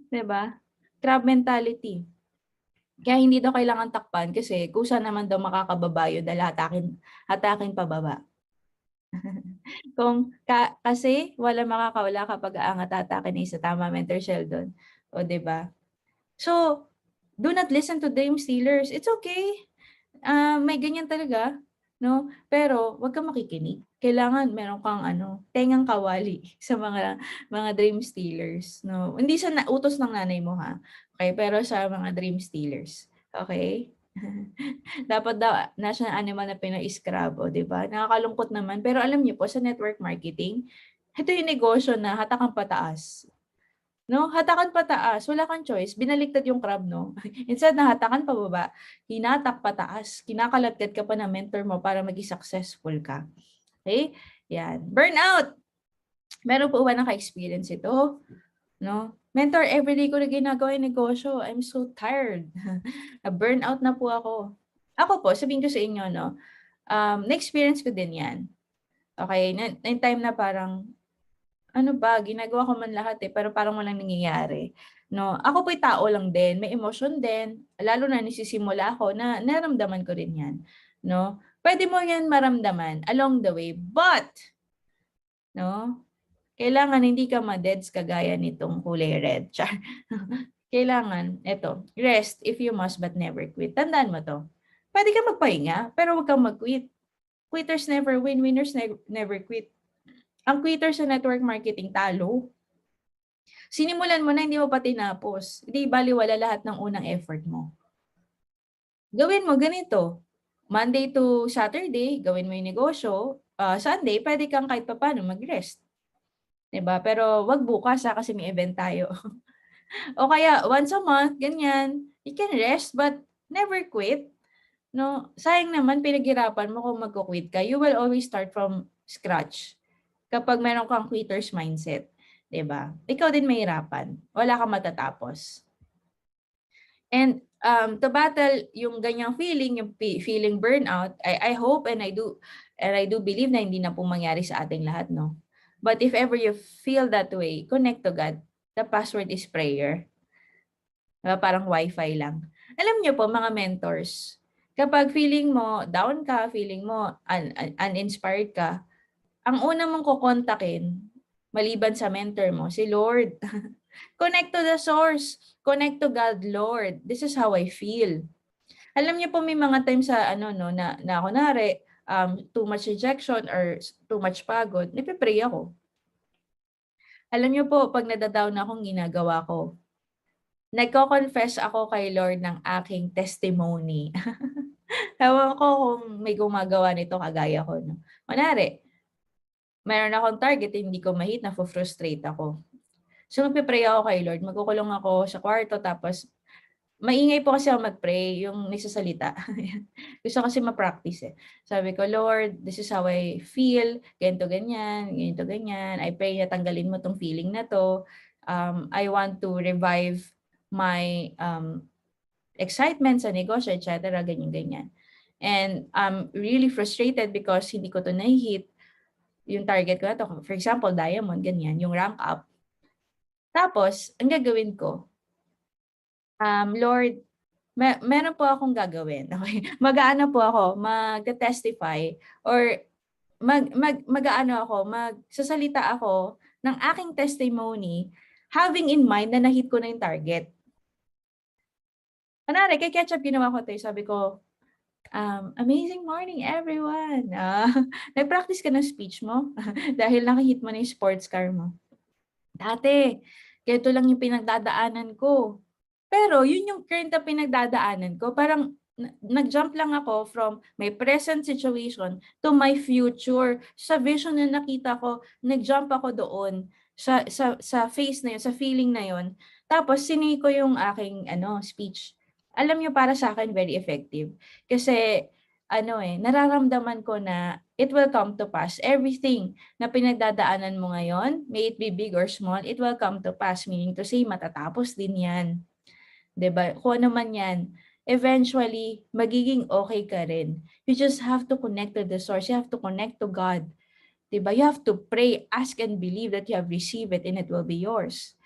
'Di ba? Crab mentality. Kaya hindi daw kailangan takpan kasi kusa naman daw makakababa yun dahil hatakin pababa. Kasi walang makakawala kapag aangat hatakin ng isa, tama Mentor Sheldon, o 'di ba? So, do not listen to dream stealers. It's okay. May ganyan talaga, 'no? Pero 'wag kang makikinig. Kailangan meron kang ano, tengang kawali sa mga dream stealers, 'no? Hindi sa utos ng nanay mo, ha, okey? Pero sa mga dream stealers, okey? Dapat daw national animal na Pinoy is crab, oh, 'di ba? Nakakalungkot naman. Pero alam niyo po sa network marketing, ito yung negosyo na hatakang pataas. 'No, hatakan pataas, wala kang choice, binaliktad yung crab 'no. Instead na hatakan pababa, hinatak pataas, kinakaladkad ka pa ng mentor mo para maging successful ka, okey? 'Yan. Burnout, meron po ba naka-experience ito, 'no? "Mentor, everyday ko na ginagawa yung negosyo, I'm so tired." Na-burnout na po ako. Ako po, sabihin ko sa inyo 'no, na-experience ko din 'yan. Okey, yung time na parang ano ba, ginagawa ko man lahat, eh, pero parang walang nangyayari, 'no? Ako po'y tao lang din, may emosyon din, lalo na nagsisimula ako na naramdaman ko rin 'yan, 'no? Puwede mo 'yan maramdaman along the way, but, 'no, kailangan hindi ka ma-deads kagaya nitong kulay red, char. Kailangan eto, rest if you must but never quit. Tandaan mo 'to. Puwede kang magpahinga, pero huwag kang mag-quit. Quitters never win, winners never quit. Ang quitter sa network marketing talo. Sinimulan mo na hindi mo pa tinapos, hindi balewala lahat ng unang effort mo. Gawin mo ganito, Monday to Saturday gawin mo yung negosyo, Sunday puwede kang kahit papaano mag-rest, 'di ba? Pero 'wag bukas, kasi may event tayo. O kaya once a month ganyan, you can rest but never quit, 'no? Sayang naman pinaghirapan mo kung magku-quit ka, you will always start from scratch. Kapag meron kang quitter's mindset, 'di ba? Ikaw din mahirapan, wala kang matatapos. And, to battle yung ganyang feeling, yung feeling burnout, I hope and I do believe na hindi na po mangyari sa ating lahat, 'no? But if ever you feel that way, connect to God. The password is prayer. Parang Wi-Fi lang. Alam niyo po mga mentors, kapag feeling mo down ka, feeling mo uninspired ka, ang una mong kokontakin, maliban sa mentor mo, si Lord. Connect to the source. Connect to God, Lord. This is how I feel. Alam niyo po may mga times sa ano 'no, na kunwari, too much rejection or too much pagod, nagpe-pray ako. Alam niyo po 'pag nada-down akong ginagawa ko, nagko-confess ako kay Lord ng aking testimony. Ewan ko kung may gumagawa nito kagaya ko 'no. Kunwari, meron akong target hindi ko ma-hit, nafo-frustrate ako. So magpe-pray ako kay Lord, magkukulong ako sa kwarto tapos maingay po kasi ako mag-pray, yung nagsasalita. Gusto kasi ma-practice eh. Sabi ko, Lord, this is how I feel, ganito, ganyan, ganito, ganyan. I pray na tanggalin mo tong feeling na to. I want to revive my excitement sa negosyo, etc. Ganyan, ganyan. And I'm really frustrated because hindi ko to na-hit yung target ko na to. For example, diamond, ganyan, yung rank up. Tapos, ang gagawin ko, Lord, meron po akong gagawin. Okay? Mag-aano po ako, mag-testify or mag-aano ako, magsasalita ako ng aking testimony having in mind na na-hit ko na yung target. Kunwari, kay Ketchup ginawa ko 'to, sabi ko, amazing morning everyone. Nag-practice ka ng speech mo dahil naka-hit mo na yung sports car mo. Dati, ganito lang yung pinagdadaanan ko. Pero yun yung current na pinagdadaanan ko. Parang nag-jump lang ako from my present situation to my future. Sa vision na nakita ko, nag-jump ako doon sa face na yun, sa feeling na yun. Tapos sinay ko yung aking speech. Alam niyo, para sa akin very effective. Kasi nararamdaman ko na it will come to pass. Everything na pinagdadaanan mo ngayon, may it be big or small, it will come to pass. Meaning to say, matatapos din yan. 'Di ba? Kung ano man yan, eventually, magiging okay ka rin. You just have to connect to the source. You have to connect to God. 'Di ba? You have to pray, ask, and believe that you have received it and it will be yours.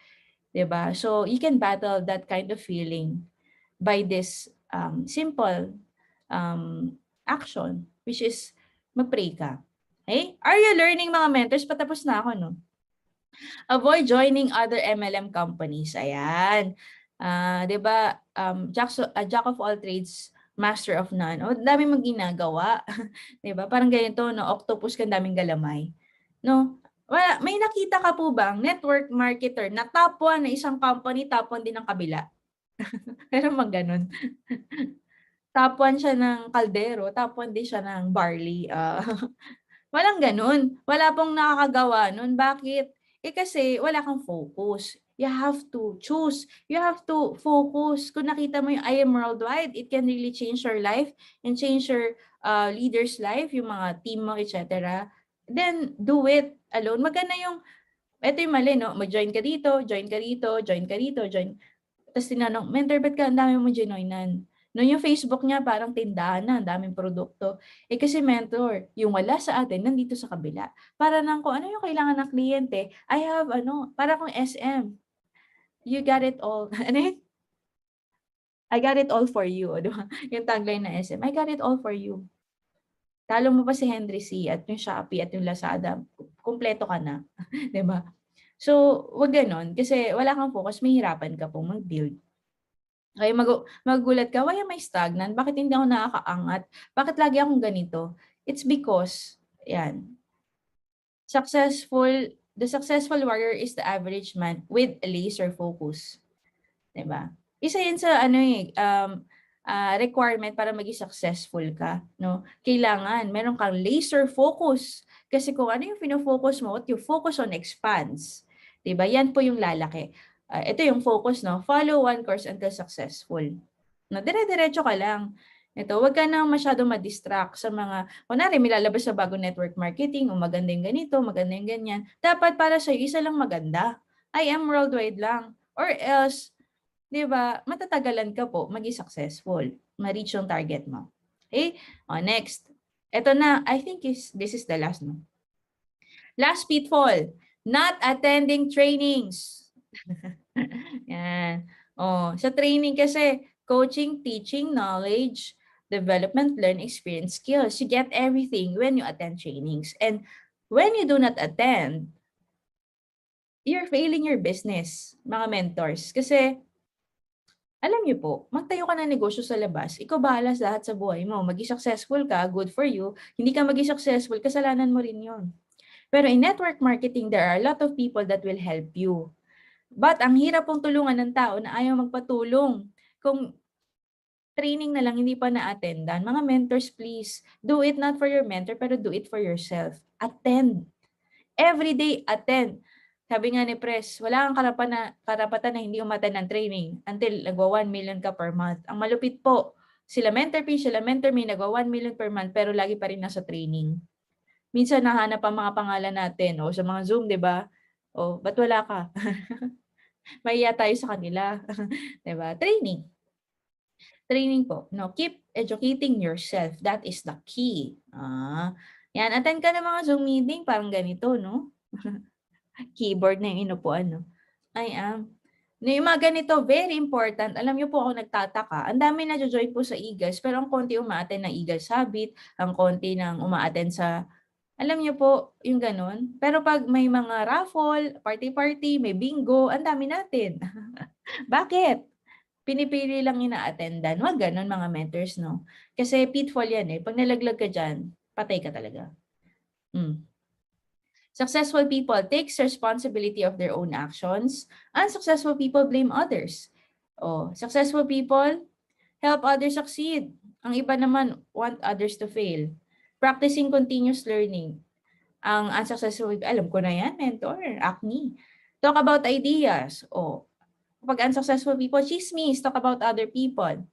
'Di ba? So, you can battle that kind of feeling by this simple action, which is mag-pray ka. Okay? Are you learning, mga mentors? Patapos na ako, no? Avoid joining other MLM companies. Ayan. 'Di ba, jack of all trades, master of none. O, dami mong ginagawa. 'Di ba? Parang ganito, no? Octopus kang daming galamay. No? Wala, may nakita ka po bang network marketer na top 1 na isang company, top 1 din ng kabila? Meron bang ganun? Top 1 siya ng kaldero, top 1 din siya ng barley. Walang gano'n. Wala pong nakakagawa nun. Bakit? Kasi wala kang focus. You have to choose. You have to focus. Kung nakita mo yung I am worldwide, it can really change your life and change your leader's life, yung mga team mo, etc. Then, do it alone. Maganda yung, ito yung mali, no? Mag-join ka dito, join ka dito, join ka dito, join. Tapos tinanong, mentor, ba't ka ang dami mo joinan? No, yung Facebook niya parang tindahan na, ang daming produkto. Kasi mentor, yung wala sa atin, nandito sa kabila. Para nang kung ano yung kailangan ng kliyente, I have para kung SM. You got it all. Ano yun? I got it all for you. Di ba? Yung tagline na SM, I got it all for you. Talo mo pa si Henry C. at yung Shopee at yung Lazada, kumpleto ka na. Di ba? So, wag ganon. Kasi wala kang focus, mahirapan ka pong mag-build. Okay, magugulat ka, why am I stagnant? Bakit hindi ako nakakaangat? Bakit lagi akong ganito? It's because, yan, the successful warrior is the average man with a laser focus. Diba? Isa yan sa requirement para maging successful ka. No? Kailangan, meron kang laser focus. Kasi kung ano yung fino-focus mo, what you focus on expands. Diba? Yan po yung lalaki. Ito yung focus, no? Follow one course until successful. No, dire-diretso ka lang. Ito, wag ka na masyadong ma-distract sa mga, kunwari, may lalabas sa bagong network marketing, o maganda yung ganito, maganda yung ganyan. Dapat para sa'yo, isa lang maganda. I am worldwide lang. Or else, di ba, matatagalan ka po, maging successful, ma-reach yung target mo. Okay? Next. Ito na, I think this is the last, no? Last pitfall, not attending trainings. Yan. Sa training kasi, coaching, teaching, knowledge, development, learn, experience, skills. You get everything when you attend trainings. And when you do not attend, you're failing your business, mga mentors. Kasi, alam niyo po, magtayo ka ng negosyo sa labas, ikaw bahala sa lahat sa buhay mo. Maging successful ka, good for you. Hindi ka maging successful, kasalanan mo rin yon. Pero in network marketing, there are a lot of people that will help you. But ang hirap pong tulungan ng tao na ayaw magpatulong. Kung training na lang hindi pa na-attendan, mga mentors, please, do it not for your mentor, pero do it for yourself. Attend. Every day, attend. Sabi nga ni Pres, wala kang karapatan na hindi umattend ng training until nagwa 1 million ka per month. Ang malupit po, sila mentor sila mentor nagwa 1 million per month pero lagi pa rin nasa training. Minsan nahanap ang mga pangalan natin o sa mga Zoom, 'di ba? O, ba't wala ka? Mahiya tayo sa kanila. 'Di ba? Training. Training po. No, keep educating yourself. That is the key. Yan, attend ka ng mga Zoom meeting, parang ganito, no? Keyboard na yung inupuan, no? I am. No, yung mga ganito, very important. Alam niyo po ako nagtataka. Ang dami na join po sa Eagles, pero ang konti umaattend ng Eagles Habit, ang konti nang umaattend sa, alam niyo po, yung ganun. Pero pag may mga raffle, party-party, may bingo, ang dami natin. Bakit? Pinipili lang ina-attendan. Wag ganun mga mentors, no? Kasi pitfall yan eh. Pag nalaglag ka dyan, patay ka talaga. Successful people takes responsibility of their own actions. Unsuccessful people blame others. Successful people help others succeed. Ang iba naman want others to fail. Practicing continuous learning. Ang unsuccessful people, alam ko na yan, mentor, acne. Talk about ideas. Pag unsuccessful people, chismis, talk about other people.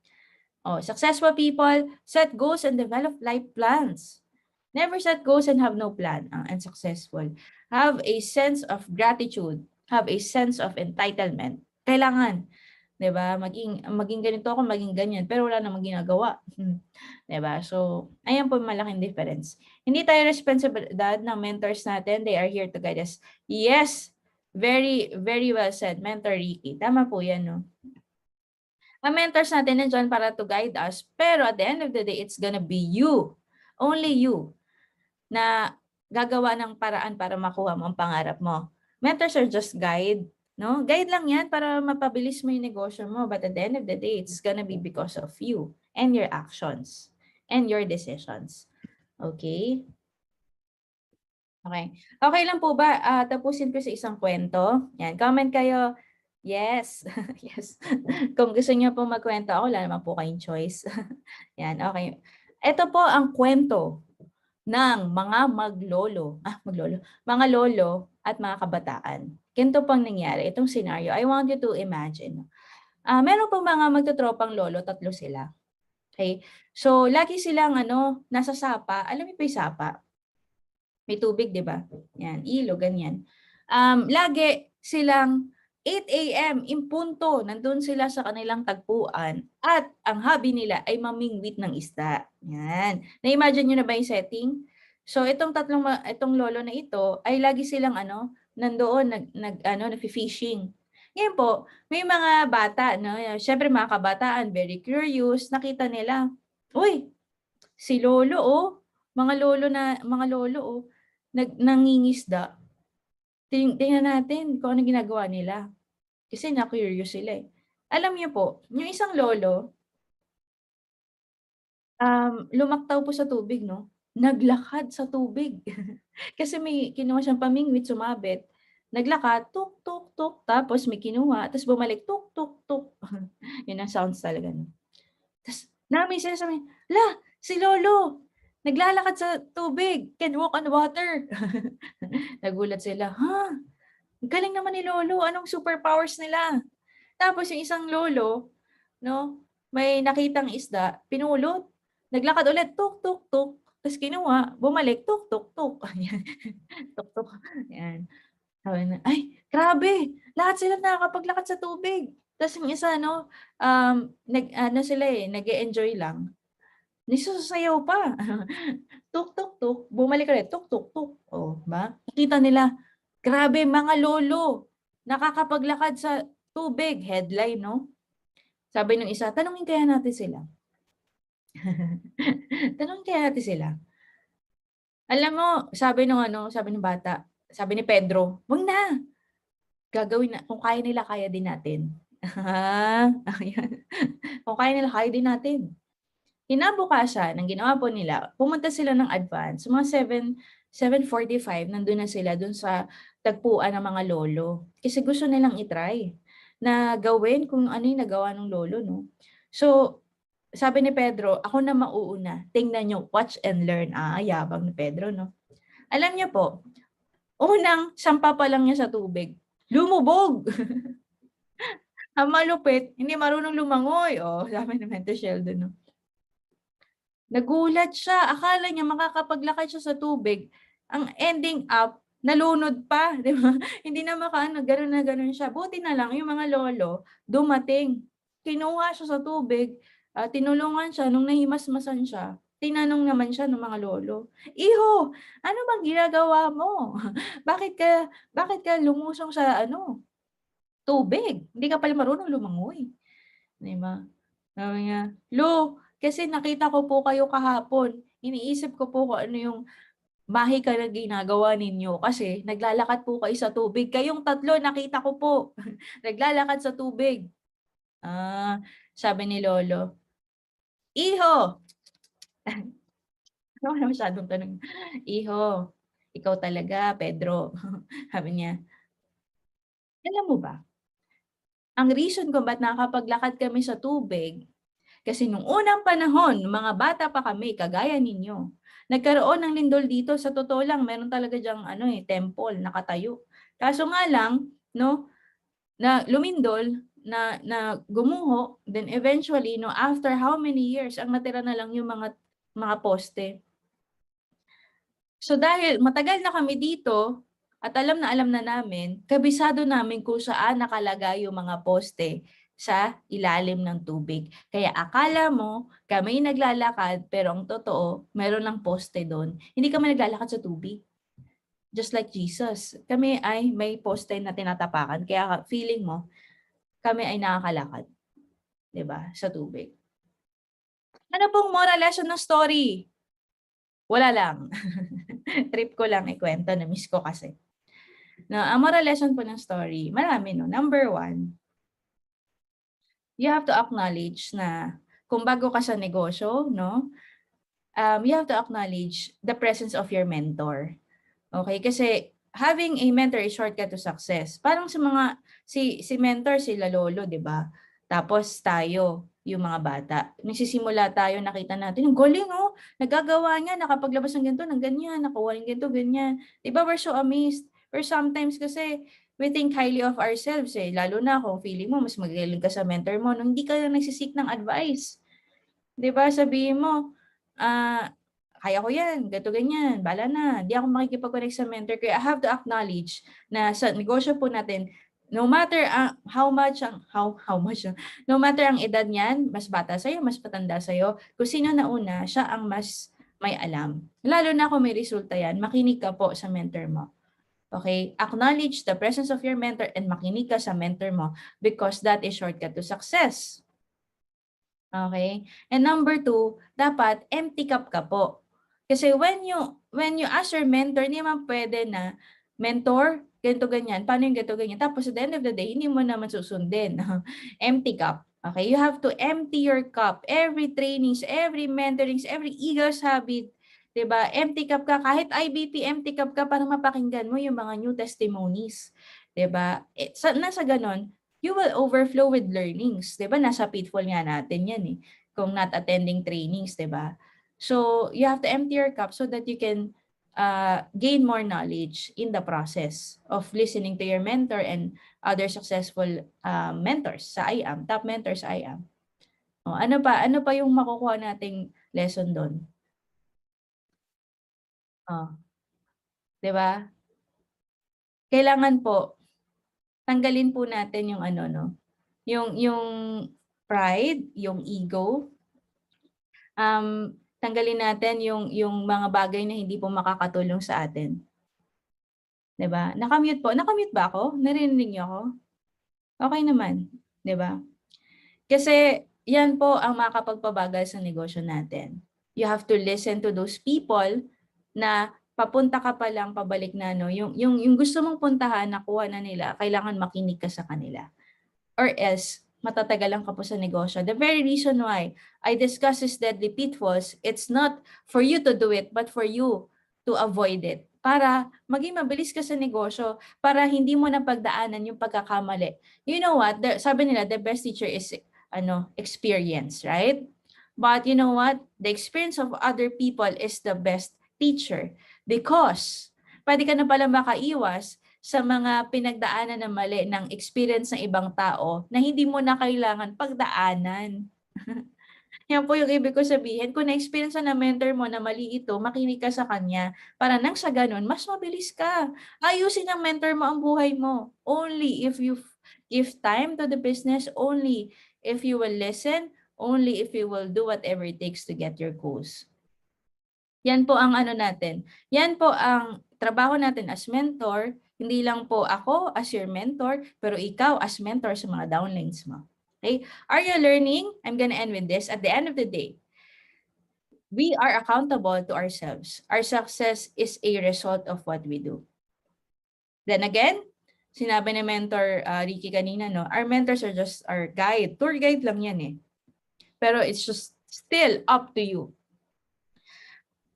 Successful people set goals and develop life plans. Never set goals and have no plan. Ang unsuccessful. Have a sense of gratitude. Have a sense of entitlement. Kailangan. 'Di ba? Maging ganito ako, maging ganyan, pero wala namang ginagawa. 'Di ba? So, ayan po malaking difference. Hindi tayo responsibilidad ng mentors natin. They are here to guide us. Yes. Very, very well said, Mentor Ricky. Tama po 'yan, no? Ang mentors natin nandiyan para to guide us, pero at the end of the day, it's gonna be you. Only you na gagawa ng paraan para makuha mo ang pangarap mo. Mentors are just guide, no? Guide lang 'yan para mapabilis mo 'yung negosyo mo, but at the end of the day, it's gonna be because of you and your actions and your decisions. Okay? Okay. Okay lang po ba tapusin ko sa isang kwento? Yan, comment kayo. Yes. Yes. Kung gusto niyo pong magkwento ako, wala naman po kayong choice. Yan, okay. Ito po ang kwento ng mga mga lolo at mga kabataan. Ganito pang nangyari, itong scenario. I want you to imagine. Meron pong mga magtotropang lolo, 3 sila. Okay? So, lagi silang nasa sapa. Alam niyo pa yung sapa? May tubig, di ba? Yan, ilog, ganyan. Lagi silang 8 a.m. impunto, nandun sila sa kanilang tagpuan at ang hobby nila ay mamingwit ng isda. Yan. Na-imagine nyo na ba yung setting? So itong itong lolo na ito ay lagi silang nandoon nag-fishing. Ngayon po, may mga bata, no? Syempre mga kabataan, very curious, nakita nila, uy, si lolo mga lolo nangingisda. Tingnan natin kung ano ginagawa nila. Kasi na-curious sila eh. Alam niyo po, yung isang lolo, lumaktaw po sa tubig, no? Naglakad sa tubig. Kasi may kinuha siyang pamingwit, sumabit. Naglakad, tuk, tuk, tuk. Tapos may kinuha, tapos bumalik, tuk, tuk, tuk. Yun ang sounds talaga. No? Tapos namin sila sabi, la, si lolo, naglalakad sa tubig, can walk on water. Nagulat sila, ha? Galing naman ni lolo, anong superpowers nila? Tapos yung isang lolo, no, may nakitang isda, pinulot. Naglakad ulit, tuk, tuk, tuk. Tapos kinuha, bumalik, tuk, tuk, tuk. Ayan. Tuk, tuk. Ayan. Sabi na, ay, grabe. Lahat sila nakakapaglakad sa tubig. Tapos yung isa, nag-e-enjoy lang. Nisusayaw pa. Tuk, tuk, tuk. Bumalik ulit, tuk, tuk, tuk. Ba? Nakita nila, grabe, mga lolo. Nakakapaglakad sa tubig. Headline, no? Sabi ng isa, tanungin kaya natin sila. Tanungin kaya natin sila. Alam mo, sabi ng bata, sabi ni Pedro, wag na. Gagawin na, kung kaya nila, kaya din natin. Kung kaya nila, kaya din natin. Kinabukasan, ang ginawa po nila, pumunta sila ng advance. Mga 7:45, nandun na sila dun sa tagpuan ng mga lolo. Kasi gusto nilang itry na gawin kung ano yung nagawa ng lolo, no? So, sabi ni Pedro, ako na mauuna. Tingnan nyo, watch and learn. Yabang ni Pedro, no? Alam niyo po, Unang sampa pa lang niya sa tubig, lumubog. Ang malupit, hindi marunong lumangoy. Oh, sabi ni Mentor Sheldon, no? Nagulat siya, akala niya makakapaglakad siya sa tubig. Ang ending up, nalunod pa, di ba? Hindi na makaano, gano'n na gano'n siya. Buti na lang yung mga lolo dumating. Kinuha siya sa tubig, tinulungan siya nung nahimasmasan siya. Tinanong naman siya ng mga lolo, "Iho, ano bang ginagawa mo? Bakit ka lumusong sa ano, tubig? Hindi ka pala marunong lumangoy." 'Di ba? Sabi niya, "Lo, kasi nakita ko po kayo kahapon. Iniisip ko po kung ano yung mahika na ginagawa ninyo kasi naglalakad po kayo sa tubig. Kayong tatlo nakita ko po, naglalakad sa tubig." Sabi ni lolo, "Iho," wala masyadong tanong, "Iho, ikaw talaga, Pedro." Sabi niya, "Alam mo ba, ang reason kung ba't nakakapaglakad kami sa tubig, kasi nung unang panahon, mga bata pa kami, kagaya ninyo, nagkaroon ng lindol dito. Sa totoo lang, meron talaga diyang ano temple, nakatayo. Kaso nga lang, no, na lumindol, na gumuho, then eventually, no, after how many years, ang natira na lang yung mga poste. So dahil matagal na kami dito at alam na namin, kabisado namin kung saan nakalagay yung mga poste sa ilalim ng tubig. Kaya akala mo kami naglalakad pero ang totoo, meron ng poste doon. Hindi kami naglalakad sa tubig. Just like Jesus, kami ay may poste na tinatapakan. Kaya feeling mo, kami ay nakakalakad, 'di ba, sa tubig. Ano pong moral lesson ng story? Wala lang. Trip ko lang ikwento, na-miss ko kasi. Na ang moral lesson po ng story, marami, no. Number 1, you have to acknowledge na kung bago ka sa negosyo, no, you have to acknowledge the presence of your mentor. Okay? Kasi having a mentor is shortcut to success. Parang sa mga, si mentor, sila lolo, di ba? Tapos tayo, yung mga bata. Nagsisimula tayo, nakita natin, ang galing, oh, nagagawa niya, nakapaglabas ng ganito, ng ganyan, nakuha ng ganito, ganyan. Di ba, we're so amazed. Or sometimes kasi, we think highly of ourselves eh. Lalo na kung feeling mo, mas magaling ka sa mentor mo, nung hindi ka nagsisik ng advice. Di ba, sabihin mo, kaya ko yan, ganito ganyan, bahala na, di ako makikipag-connect sa mentor ko. I have to acknowledge na sa negosyo po natin, no matter no matter ang edad niyan, mas bata sa'yo, mas patanda sa'yo, kung sino nauna, siya ang mas may alam. Lalo na kung may resulta yan, makinig ka po sa mentor mo. Okay? Acknowledge the presence of your mentor and makinig ka sa mentor mo because that is shortcut to success. Okay? And number 2, dapat empty cup ka po. Kasi when you ask your mentor, hindi naman pwede na, mentor, ganito ganyan, paano yung ganito ganyan? Tapos at the end of the day, hindi mo naman susundin. Empty cup. Okay? You have to empty your cup. Every trainings, every mentorings, every Eagles Habit, diba? Empty cup ka. Kahit IBP, empty cup ka para mapakinggan mo yung mga new testimonies. Diba? Nasa ganon, you will overflow with learnings. Diba? Nasa Pitfall nga natin yan eh. Kung not attending trainings, diba? So, you have to empty your cup so that you can gain more knowledge in the process of listening to your mentor and other successful mentors sa IAM, top mentors sa IAM. O, ano pa yung makukuha nating lesson doon? Oh, 'di ba? Kailangan po tanggalin po natin yung ano, no, yung pride, yung ego. Tanggalin natin yung mga bagay na hindi po makakatulong sa atin. 'Di ba? Naka-mute po. Naka-mute ba ako? Narinig niyo ako? Okay naman, 'di ba? Kasi yan po ang makakapagpabagal sa negosyo natin. You have to listen to those people na papunta ka pa lang, pabalik na, no, yung gusto mong puntahan, nakuha na nila, kailangan makinig ka sa kanila. Or else, matatagalan ka po sa negosyo. The very reason why I discuss this deadly pitfalls, it's not for you to do it, but for you to avoid it. Para maging mabilis ka sa negosyo, para hindi mo na pagdaanan yung pagkakamali. You know what? Sabi nila, the best teacher is experience, right? But you know what? The experience of other people is the best teacher because Pwede ka na pala makaiwas sa mga pinagdaanan na mali ng experience ng ibang tao na hindi mo na kailangan pagdaanan. Yan po yung ibig ko sabihin. Kung na-experience na mentor mo na mali ito, makinig ka sa kanya para nang sa ganun, mas mabilis ka. Ayusin ng mentor mo ang buhay mo. Only if you give time to the business, only if you will listen, only if you will do whatever it takes to get your goals. Yan po ang ano natin. Yan po ang trabaho natin as mentor. Hindi lang po ako as your mentor, pero ikaw as mentor sa mga downlines mo. Okay? Are you learning? I'm gonna end with this. At the end of the day, we are accountable to ourselves. Our success is a result of what we do. Then again, sinabi ni mentor Ricky kanina, no, our mentors are just our guide. Tour guide lang yan eh. Pero it's just still up to you.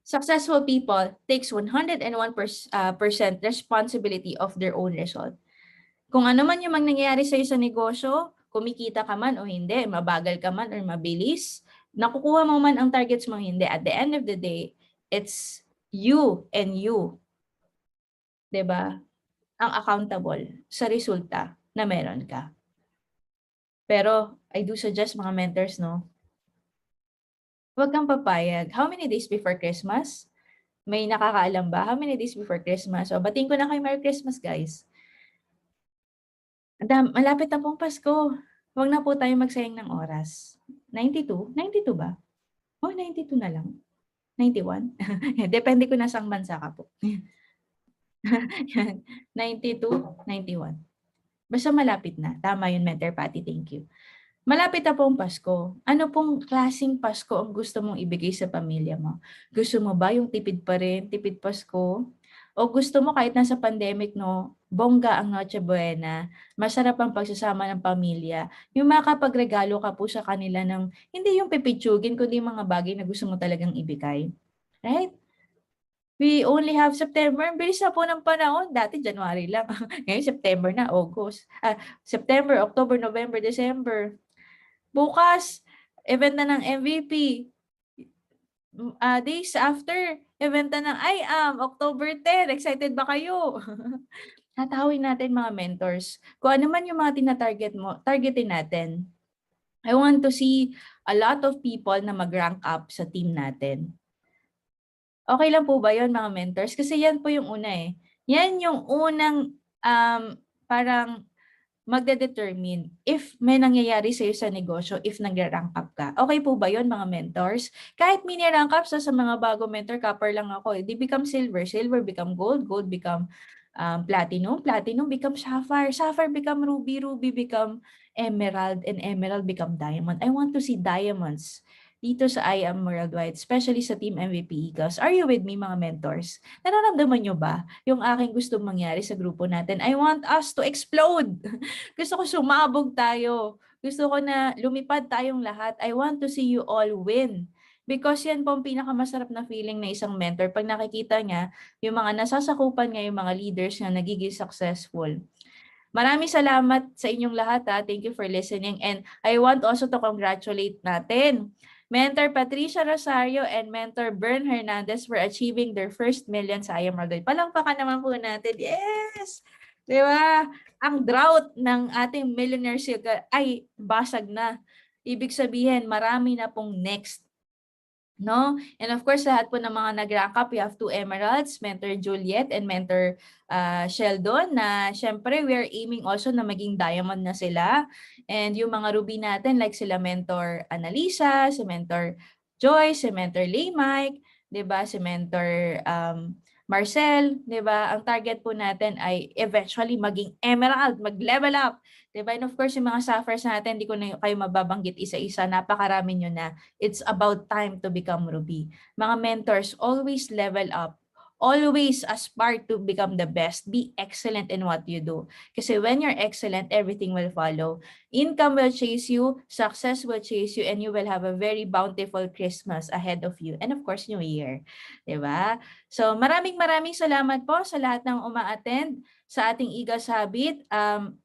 Successful people takes 101% responsibility of their own result. Kung ano man yung nangyayari sa'yo sa negosyo, kumikita ka man o hindi, mabagal ka man or mabilis, nakukuha mo man ang targets mo hindi, at the end of the day, it's you and you, 'di ba? Ang accountable sa resulta na meron ka. Pero I do suggest mga mentors, no, huwag kang papayag. How many days before Christmas? May nakakaalam ba? How many days before Christmas? So, batiin ko na kayo Merry Christmas, guys. Malapit na pong Pasko. Huwag na po tayo magsayang ng oras. 92? 92 ba? Oh, 92 na lang. 91? Depende ko na saang bansa ka po. 92, 91. Basta malapit na. Tama yun, Mentor Patty. Thank you. Malapit na pong Pasko. Ano pong klaseng Pasko ang gusto mong ibigay sa pamilya mo? Gusto mo ba yung tipid pa rin, tipid Pasko? O gusto mo kahit nasa pandemic, no, bongga ang Noche Buena, masarap ang pagsasama ng pamilya, yung makapagregalo ka po sa kanila ng hindi yung pipitsugin, kundi mga bagay na gusto mo talagang ibigay. Right? We only have September. Bilis na po ng panahon. Dati January lang. Ngayon September na, August. September, October, November, December. Bukas, event na ng MVP. Days after, event na ng IAM, October 10. Excited ba kayo? Tatawin natin mga mentors. Kung ano man yung mga tinatarget mo, targetin natin. I want to see a lot of people na mag-rank up sa team natin. Okay lang po ba yun mga mentors? Kasi yan po yung una eh. Yan yung unang parang magde-determine if may nangyayari sa'yo sa negosyo, if nag-rank up ka. Okay po ba yun mga mentors? Kahit mini-rank up sa mga bago mentor, copper lang ako. They become silver, silver become gold, gold become platinum, platinum become sapphire, sapphire become ruby, ruby become emerald, and emerald become diamond. I want to see diamonds dito sa I Am Worldwide, especially sa Team MVP Eagles. Are you with me mga mentors? Nararamdaman nyo ba yung aking gusto mangyari sa grupo natin? I want us to explode. Gusto ko sumabog tayo. Gusto ko na lumipad tayong lahat. I want to see you all win. Because yan po ang pinakamasarap na feeling na isang mentor pag nakikita niya yung mga nasasakupan niya, yung mga leaders na nagiging successful. Maraming salamat sa inyong lahat. Thank you for listening. And I want also to congratulate natin Mentor Patricia Rosario and Mentor Bern Hernandez for achieving their first million sa I Am Worldwide. Palangpakan naman po natin. Yes! Di ba? Ang drought ng ating millionaire circle ay basag na. Ibig sabihin, marami na pong next. No? And of course, lahat po ng mga nag-rank up, we have 2 emeralds, Mentor Juliet and Mentor Sheldon, na syempre we are aiming also na maging diamond na sila. And yung mga ruby natin, like sila Mentor Annalisa, si Mentor Joyce, si Mentor Lay Mike, 'di ba? Si Mentor Marcel, 'di ba? Ang target po natin ay eventually maging emerald, mag-level up. 'Di ba? And of course, yung mga sapphires natin, hindi ko na kayo mababanggit isa-isa, napakarami nyo na. It's about time to become Ruby. Mga mentors, always level up. Always aspire to become the best. Be excellent in what you do. Kasi when you're excellent, everything will follow. Income will chase you, success will chase you, and you will have a very bountiful Christmas ahead of you. And of course, New Year. Diba? So maraming salamat po sa lahat ng uma-attend sa ating Eagles Habit.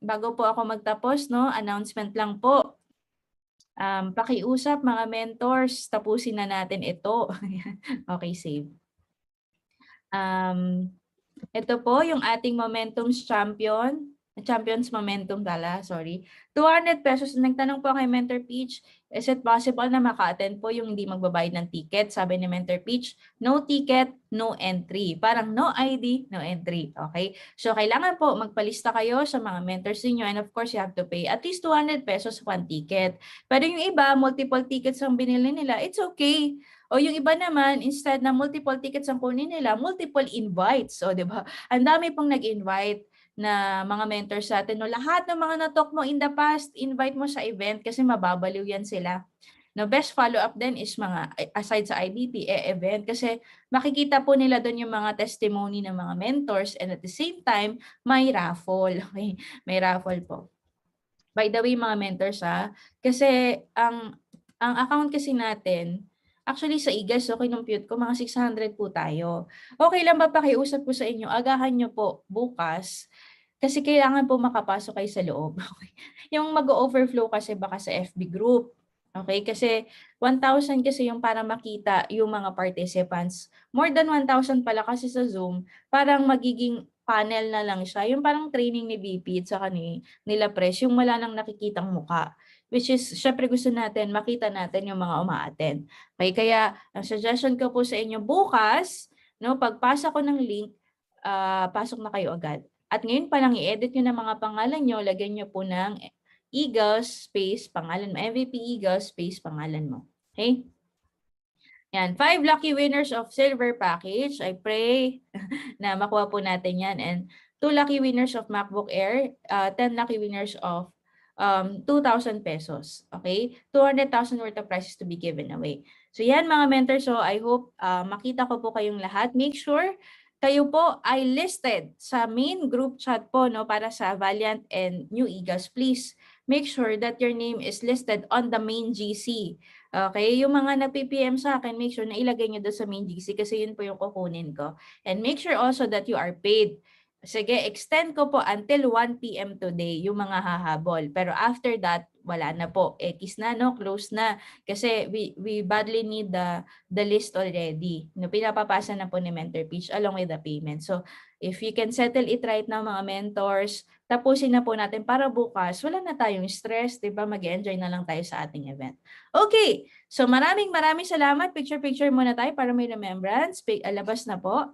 Bago po ako magtapos, no, announcement lang po. Pakiusap mga mentors, tapusin na natin ito. Okay, save. Ito po yung ating Momentum's Champions Momentum sorry. 200 pesos. Nagtanong po kay Mentor Peach, is it possible na maka-attend po yung hindi magbabayad ng ticket? Sabi ni Mentor Peach, no ticket, no entry. Parang no ID, no entry. Okay? So, kailangan po magpalista kayo sa mga mentors niyo, and of course, you have to pay at least 200 pesos one ticket. Pero yung iba, multiple tickets ang binili nila, it's okay. O yung iba naman, instead na multiple tickets ang kunin nila, multiple invites. O, di ba? Ang dami pong nag-invite na mga mentors sa atin. No, lahat ng mga natalk mo in the past, invite mo sa event kasi mababaliw yan sila. No, best follow-up din is mga, aside sa IBP, event. Kasi makikita po nila doon yung mga testimony ng mga mentors, and at the same time, may raffle. Okay? May raffle po. By the way, mga mentors kasi ang account kasi natin, actually sa IGAS, so kinumpute ko, mga 600 po tayo. Okay lang ba pakiusap ko sa inyo, agahan nyo po bukas, kasi kailangan po makapasok kayo sa loob. Okay? Yung mag-overflow kasi baka sa FB group. Okay? Kasi 1,000 kasi yung para makita yung mga participants. More than 1,000 pala kasi sa Zoom, parang magiging panel na lang siya. Yung parang training ni VP at saka nila Pres, yung wala nang nakikitang muka. Which is, syempre gusto natin, makita natin yung mga uma-attend. Okay? Kaya, ang suggestion ko po sa inyo bukas, no, pagpasa ko ng link, pasok na kayo agad. At ngayon pa lang i-edit nyo ng mga pangalan nyo, lagyan nyo po ng Eagles space pangalan mo, MVP Eagles space pangalan mo. Okay? Yan, 5 lucky winners of silver package. I pray na makuha po natin yan. And 2 lucky winners of MacBook Air, 10 lucky winners of 2,000 pesos. Okay? 200,000 worth of prizes to be given away. So yan mga mentors. So I hope makita ko po kayong lahat. Make sure kayo po ay listed sa main group chat po, no, para sa Valiant and New Eagles. Please make sure that your name is listed on the main GC. Okay? Yung mga nag-PPM sa akin, make sure na ilagay nyo doon sa main GC kasi yun po yung kukunin ko. And make sure also that you are paid. Sige, extend ko po until 1 p.m. today yung mga hahabol. Pero after that, wala na po. X na, no? Close na. Kasi we badly need the list already. No, pinapapasa na po ni Mentor Peach along with the payment. So, if you can settle it right now, mga mentors, tapusin na po natin para bukas, wala na tayong stress, di ba? Mag-enjoy na lang tayo sa ating event. Okay, so maraming salamat. Picture muna tayo para may remembrance. Labas na po.